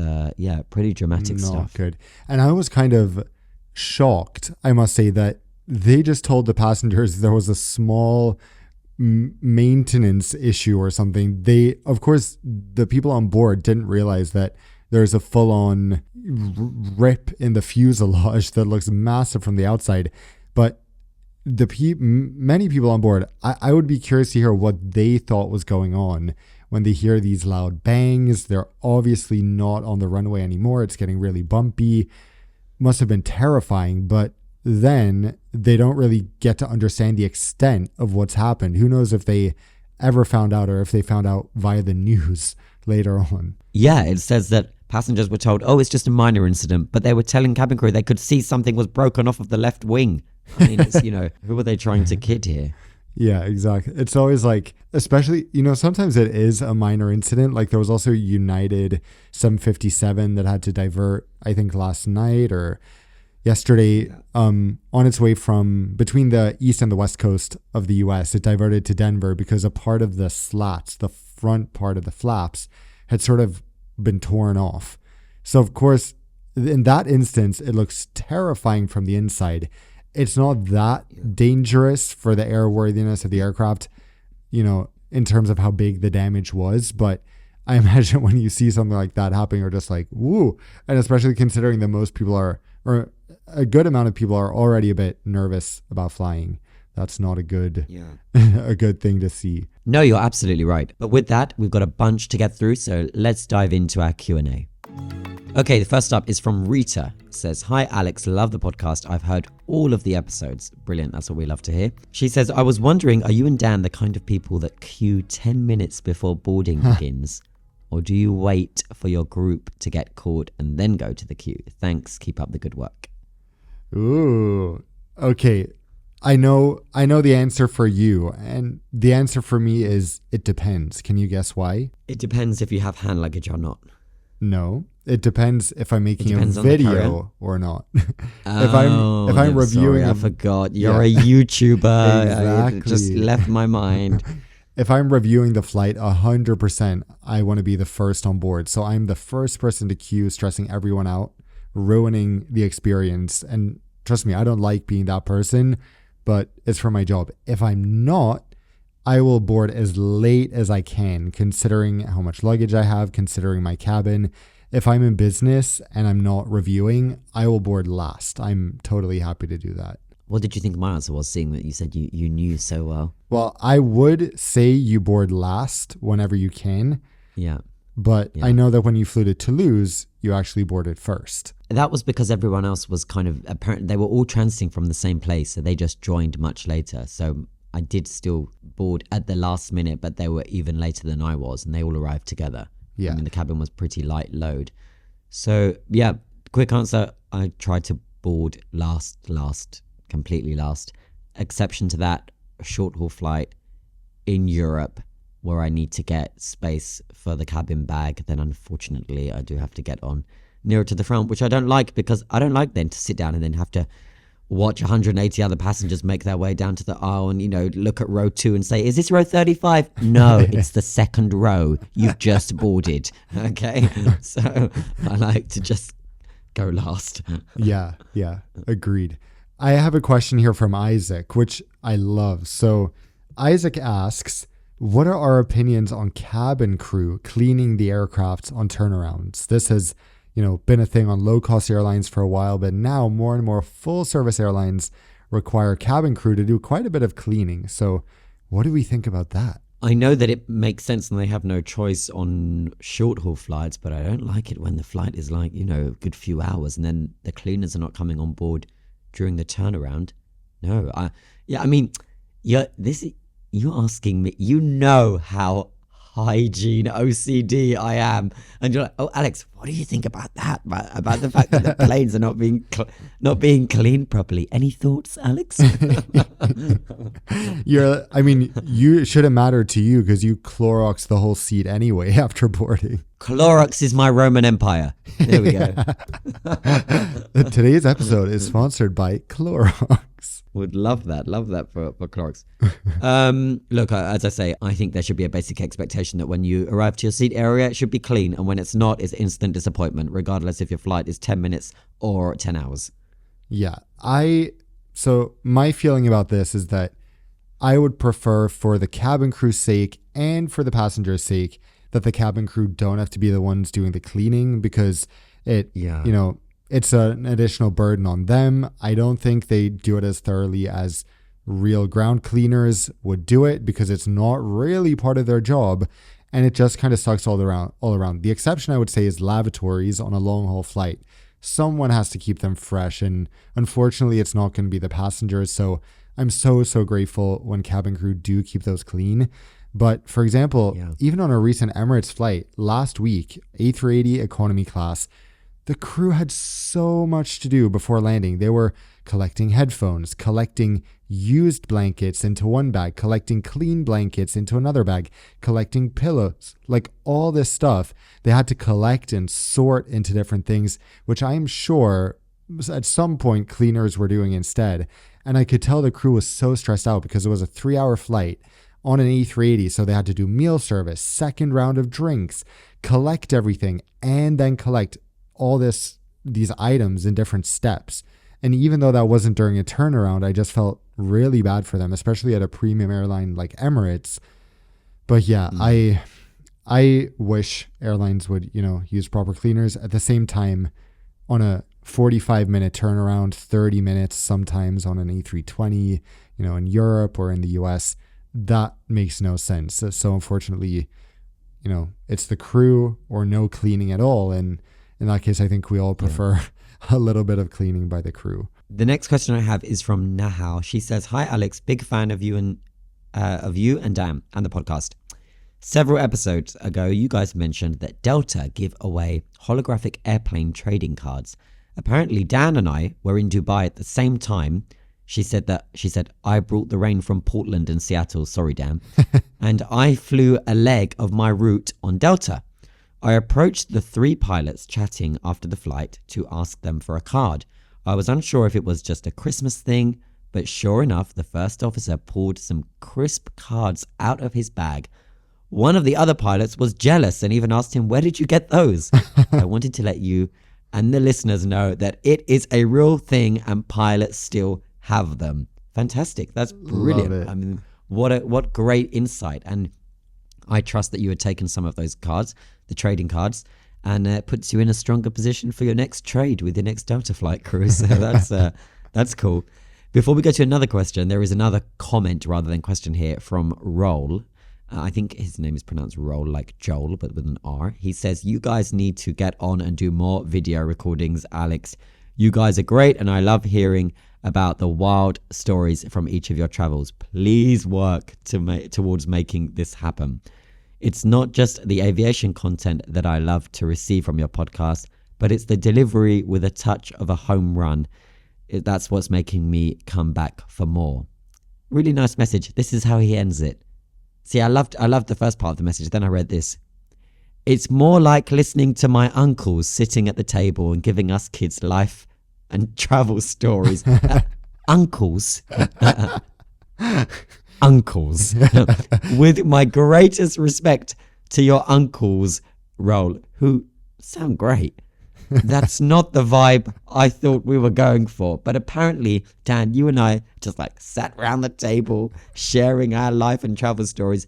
pretty dramatic stuff.
Not good. And I was kind of shocked, I must say, that they just told the passengers there was a small maintenance issue or something. Of course, the people on board didn't realize that there's a full-on rip in the fuselage that looks massive from the outside. But many people on board, I would be curious to hear what they thought was going on when they hear these loud bangs. They're obviously not on the runway anymore. It's getting really bumpy. Must have been terrifying, but then they don't really get to understand the extent of what's happened. Who knows if they ever found out, or if they found out via the news later on.
Yeah, it says that passengers were told, it's just a minor incident, but they were telling cabin crew they could see something was broken off of the left wing. It's, who are they trying to kid here?
Yeah, exactly. It's always like, especially, sometimes it is a minor incident. Like there was also United 757 that had to divert, I think last night or yesterday, on its way from between the east and the west coast of the US. It diverted to Denver because a part of the slats, the front part of the flaps, had sort of been torn off. So of course, in that instance, it looks terrifying from the inside. It's not that dangerous for the airworthiness of the aircraft, in terms of how big the damage was. But I imagine when you see something like that happening, you're just like, woo. And especially considering that most people are, or a good amount of people are already a bit nervous about flying. That's not a good thing to see.
No, you're absolutely right. But with that, we've got a bunch to get through. So let's dive into our Q&A. Okay, the first up is from Rita. It says, "Hi Alex, love the podcast. I've heard all of the episodes." Brilliant, that's what we love to hear. She says, "I was wondering, are you and Dan the kind of people that queue 10 minutes before boarding begins? Or do you wait for your group to get called and then go to the queue? Thanks, keep up the good work."
Ooh, okay. I know the answer for you, and the answer for me is it depends. Can you guess why?
It depends if you have hand luggage or not.
No, it depends if I'm making a
depends on the carrier.
video or not. if I'm reviewing,
sorry, I forgot. You're a YouTuber.
Exactly.
It just left my mind.
If I'm reviewing the flight, 100%, I want to be the first on board. So I'm the first person to queue, stressing everyone out, ruining the experience. And trust me, I don't like being that person, but it's for my job. If I'm not, I will board as late as I can, considering how much luggage I have, considering my cabin. If I'm in business and I'm not reviewing, I will board last. I'm totally happy to do that.
What did you think my answer was, seeing that you said you knew so well?
Well, I would say you board last whenever you can.
Yeah.
But I know that when you flew to Toulouse, you actually boarded first.
That was because everyone else was kind of, apparently they were all transiting from the same place, so they just joined much later. So I did still board at the last minute, but they were even later than I was, and they all arrived together.
Yeah.
I mean, the cabin was pretty light load. So yeah, quick answer, I tried to board last, completely last. Exception to that, a short haul flight in Europe where I need to get space for the cabin bag, then unfortunately I do have to get on nearer to the front, which I don't like, because I don't like then to sit down and then have to watch 180 other passengers make their way down to the aisle and, look at row 2 and say, "Is this row 35? No, it's the second row. You've just boarded." Okay. So I like to just go last.
Yeah, agreed. I have a question here from Isaac, which I love. So Isaac asks, what are our opinions on cabin crew cleaning the aircraft on turnarounds? This has, been a thing on low-cost airlines for a while, but now more and more full-service airlines require cabin crew to do quite a bit of cleaning. So what do we think about that?
I know that it makes sense and they have no choice on short-haul flights, but I don't like it when the flight is like, a good few hours and then the cleaners are not coming on board during the turnaround. No, you're asking me, how hygiene OCD I am, and you're like, "Oh, Alex, what do you think about that? About the fact that the planes are not being cleaned properly? Any thoughts, Alex?"
You shouldn't matter to you because you Clorox the whole seat anyway after boarding.
Clorox is my Roman Empire. There we go.
Today's episode is sponsored by Clorox.
Would love that for Clorox. Look, as I say, I think there should be a basic expectation that when you arrive to your seat area, it should be clean, and when it's not, it's instant disappointment, regardless if your flight is 10 minutes or 10 hours.
Yeah, so my feeling about this is that I would prefer, for the cabin crew's sake and for the passenger's sake, that the cabin crew don't have to be the ones doing the cleaning, because it's an additional burden on them. I don't think they do it as thoroughly as real ground cleaners would do it, because it's not really part of their job, and it just kind of sucks all around. The exception, I would say, is lavatories on a long haul flight. Someone has to keep them fresh, and unfortunately it's not going to be the passengers. So I'm so grateful when cabin crew do keep those clean. But for example, even on a recent Emirates flight last week, A380 economy class, the crew had so much to do before landing. They were collecting headphones, collecting used blankets into one bag, collecting clean blankets into another bag, collecting pillows, like all this stuff they had to collect and sort into different things, which I'm sure at some point cleaners were doing instead. And I could tell the crew was so stressed out because it was a 3-hour flight on an A380. So they had to do meal service, second round of drinks, collect everything, and then collect all this these items in different steps. And even though that wasn't during a turnaround, I just felt really bad for them, especially at a premium airline like Emirates. But yeah, I wish airlines would, use proper cleaners. At the same time, on a 45-minute turnaround, 30 minutes sometimes on an A320, in Europe or in the US, that makes no sense. So unfortunately, it's the crew or no cleaning at all. And in that case, I think we all prefer a little bit of cleaning by the crew.
The next question I have is from Nahal. She says, "Hi Alex, big fan of you and Dan and the podcast. Several episodes ago, you guys mentioned that Delta give away holographic airplane trading cards. Apparently, Dan and I were in Dubai at the same time. She said, I brought the rain from Portland and Seattle. Sorry, Dan. And I flew a leg of my route on Delta. I approached the 3 pilots chatting after the flight to ask them for a card. I was unsure if it was just a Christmas thing, but sure enough, the first officer pulled some crisp cards out of his bag. One of the other pilots was jealous and even asked him, where did you get those? I wanted to let you and the listeners know that it is a real thing and pilots still have them." Fantastic. That's brilliant. I mean, what great insight. And I trust that you had taken some of those cards, the trading cards, and it puts you in a stronger position for your next trade with your next Delta flight crew. So that's cool. Before we go to another question, there is another comment rather than question here from Roll. I think his name is pronounced Roll, like Joel, but with an R. He says, "You guys need to get on and do more video recordings, Alex. You guys are great, and I love hearing about the wild stories from each of your travels. Please work towards making this happen. It's not just the aviation content that I love to receive from your podcast, but it's the delivery with a touch of a home run. That's what's making me come back for more." Really nice message. This is how he ends it. See, I loved the first part of the message. Then I read this. "It's more like listening to my uncles sitting at the table and giving us kids life and travel stories." Uncles. Uncles. With my greatest respect to your uncles, Roll, who sound great. That's not the vibe I thought we were going for. But apparently, Dan, you and I just sat around the table sharing our life and travel stories.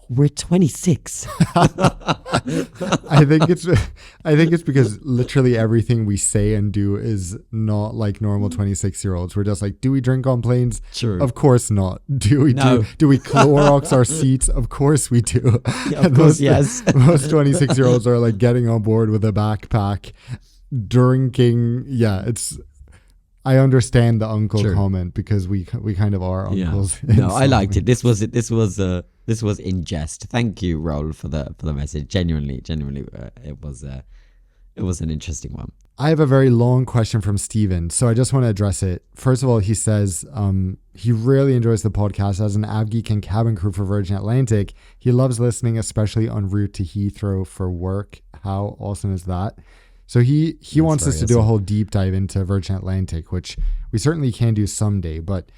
We're 26.
I think it's because literally everything we say and do is not like normal 26-year-olds. We're just like, do we drink on planes?
True.
Of course not. Do we Clorox our seats? Of course we do.
Yeah, of course, yes.
Most 26-year-olds are getting on board with a backpack, drinking. Yeah, I understand the uncle comment because we kind of are uncles.
Yeah. No, I liked it. This was in jest. Thank you, Roll, for the message. Genuinely, it was an interesting one.
I have a very long question from Steven, so I just want to address it. First of all, he says he really enjoys the podcast. As an AvGeek and cabin crew for Virgin Atlantic, he loves listening, especially en route to Heathrow for work. How awesome is that? So he wants us to do a whole deep dive into Virgin Atlantic, which we certainly can do someday. But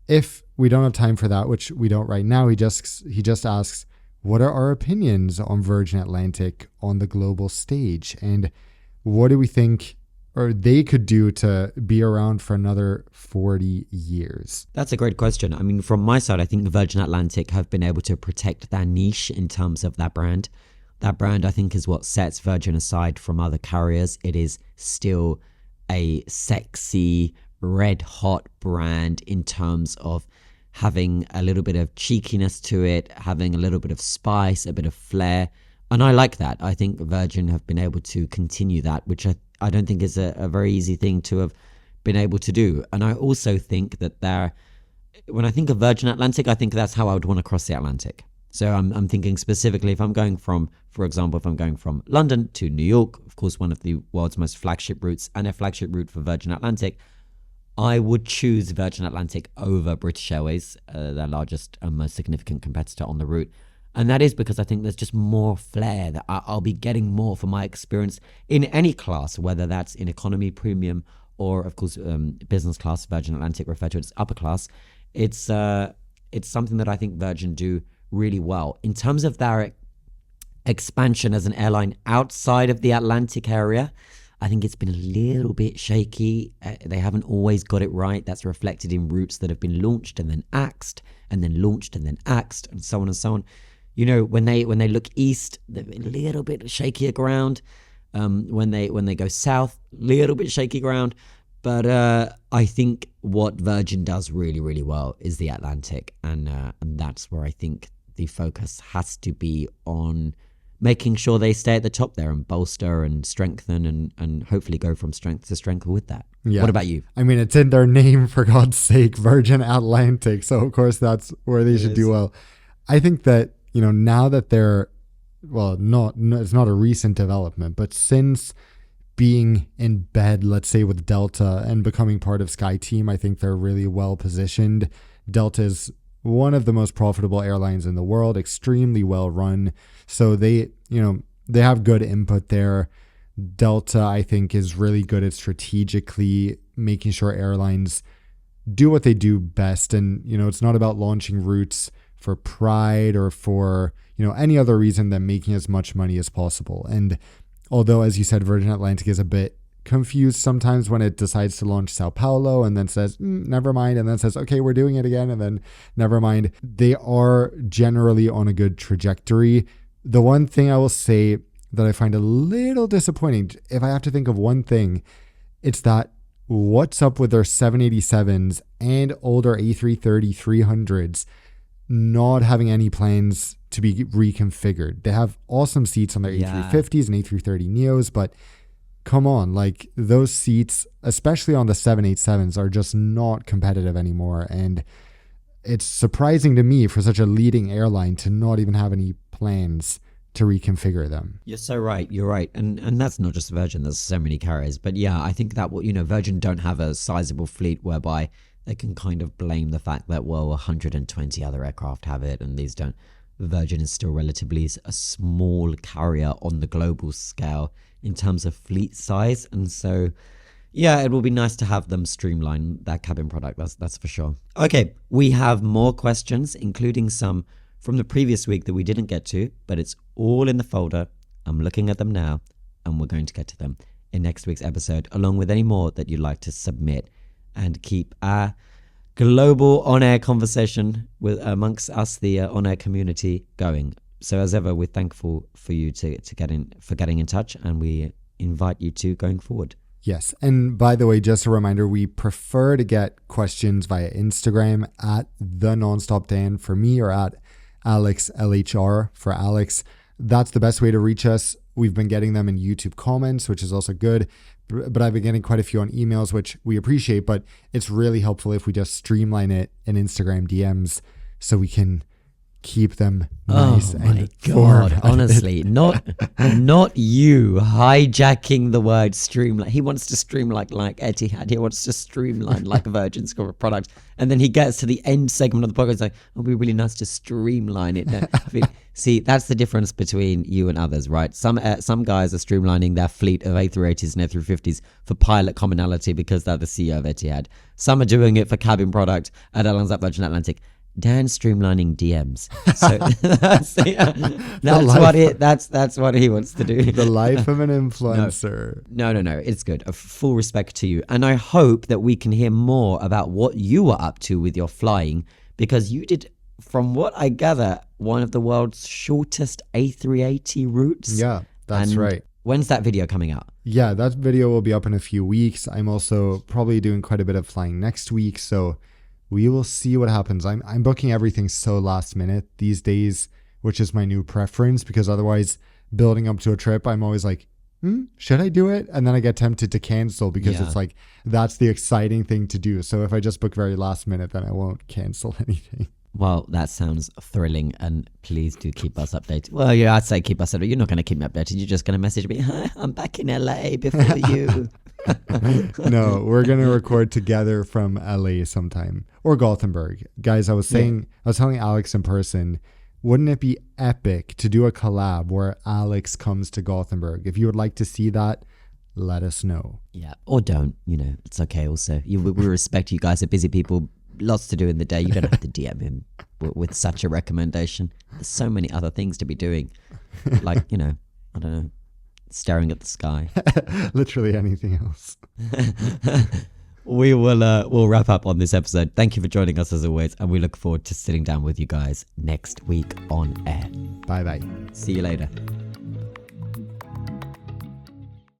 if we don't have time for that, which we don't right now, he just asks, what are our opinions on Virgin Atlantic on the global stage? And what do we think or they could do to be around for another 40 years?
That's a great question. I mean, from my side, I think Virgin Atlantic have been able to protect their niche in terms of that brand. That brand, I think, is what sets Virgin aside from other carriers. It is still a sexy, red-hot brand in terms of having a little bit of cheekiness to it, having a little bit of spice, a bit of flair. And I like that. I think Virgin have been able to continue that, which I don't think is a very easy thing to have been able to do. And I also think that when I think of Virgin Atlantic, I think that's how I would want to cross the Atlantic. So I'm thinking specifically if I'm going from London to New York, of course, one of the world's most flagship routes and a flagship route for Virgin Atlantic, I would choose Virgin Atlantic over British Airways, their largest and most significant competitor on the route. And that is because I think there's just more flair, that I'll be getting more for my experience in any class, whether that's in economy, premium, or of course, business class. Virgin Atlantic refer to it as upper class. It's something that I think Virgin do really well. In terms of their expansion as an airline outside of the Atlantic area, I think it's been a little bit shaky. They haven't always got it right. That's reflected in routes that have been launched and then axed, and then launched and then axed, and so on and so on. You know, when they look east, they're a little bit shakier ground. When they go south, little bit shaky ground. But I think what Virgin does really, really well is the Atlantic, and that's where I think the focus has to be on making sure they stay at the top there and bolster and strengthen and hopefully go from strength to strength with that.
Yeah.
What about you?
I mean, it's in their name, for God's sake, Virgin Atlantic. So, of course, that's where they should do well. I think that, you know, now that they're, well, it's not a recent development, but since being in bed, let's say, with Delta and becoming part of SkyTeam, I think they're really well positioned. Delta is one of the most profitable airlines in the world, extremely well run. So they have good input there. Delta, I think, is really good at strategically making sure airlines do what they do best. And, you know, it's not about launching routes for pride or for, you know, any other reason than making as much money as possible. And although, as you said, Virgin Atlantic is a bit confused sometimes when it decides to launch Sao Paulo and then says, never mind, and then says, okay, we're doing it again, and then never mind. They are generally on a good trajectory. The one thing I will say that I find a little disappointing, if I have to think of one thing, it's that what's up with their 787s and older A330-300s not having any plans to be reconfigured. They have awesome seats on their A350s and A330neos, but come on, like those seats, especially on the 787s, are just not competitive anymore. And it's surprising to me for such a leading airline to not even have any plans to reconfigure them.
You're so right. You're right. And that's not just Virgin. There's so many carriers. But yeah, I think that, you know, Virgin don't have a sizable fleet whereby they can kind of blame the fact that, well, 120 other aircraft have it and these don't. Virgin is still relatively a small carrier on the global scale in terms of fleet size. And so, yeah, it will be nice to have them streamline that cabin product. That's for sure. Okay, we have more questions, including some from the previous week that we didn't get to, but it's all in the folder. I'm looking at them now, and we're going to get to them in next week's episode, along with any more that you'd like to submit, and keep our global on-air conversation with amongst us, the on-air community, going. So as ever, we're thankful for you to getting in touch, and we invite you to going forward.
Yes. And by the way, just a reminder, we prefer to get questions via Instagram at the Nonstop Dan for me, or at Alex LHR for Alex. That's the best way to reach us. We've been getting them in YouTube comments, which is also good. But I've been getting quite a few on emails, which we appreciate. But it's really helpful if we just streamline it in Instagram DMs so we can keep them nice.
Oh my God, honestly, not you hijacking the word streamline. He wants to streamline like Etihad. He wants to streamline like Virgin's product. And then he gets to the end segment of the podcast like, it'll be really nice to streamline it. No, I mean, see, that's the difference between you and others, right? Some guys are streamlining their fleet of A380s and A350s for pilot commonality because they're the CEO of Etihad. Some are doing it for cabin product at Airlines like Virgin Atlantic. Dan's streamlining DMs. So that's what he wants to do.
The life of an influencer.
No. It's good. A full respect to you. And I hope that we can hear more about what you were up to with your flying, because you did, from what I gather, one of the world's shortest A380 routes.
Yeah, that's right.
When's that video coming out?
Yeah, that video will be up in a few weeks. I'm also probably doing quite a bit of flying next week, so we will see what happens. I'm booking everything so last minute these days, which is my new preference, because otherwise, building up to a trip, I'm always like, should I do it? And then I get tempted to cancel because it's like, that's the exciting thing to do. So if I just book very last minute, then I won't cancel anything.
Well, that sounds thrilling, and please do keep us updated. Well, yeah, I'd say keep us updated. You're not going to keep me updated. You're just going to message me, hi, I'm back in LA before you.
No, we're going to record together from LA sometime, or Gothenburg. Guys, I was telling Alex in person, wouldn't it be epic to do a collab where Alex comes to Gothenburg? If you would like to see that, let us know.
Yeah, or don't, it's okay also. We respect you guys are busy people, lots to do in the day. You don't have to DM him with such a recommendation. There's so many other things to be doing. Like, I don't know, staring at the sky.
Literally anything else.
We will we'll wrap up on this episode. Thank you for joining us as always, and we look forward to sitting down with you guys next week on air.
Bye bye.
See you later.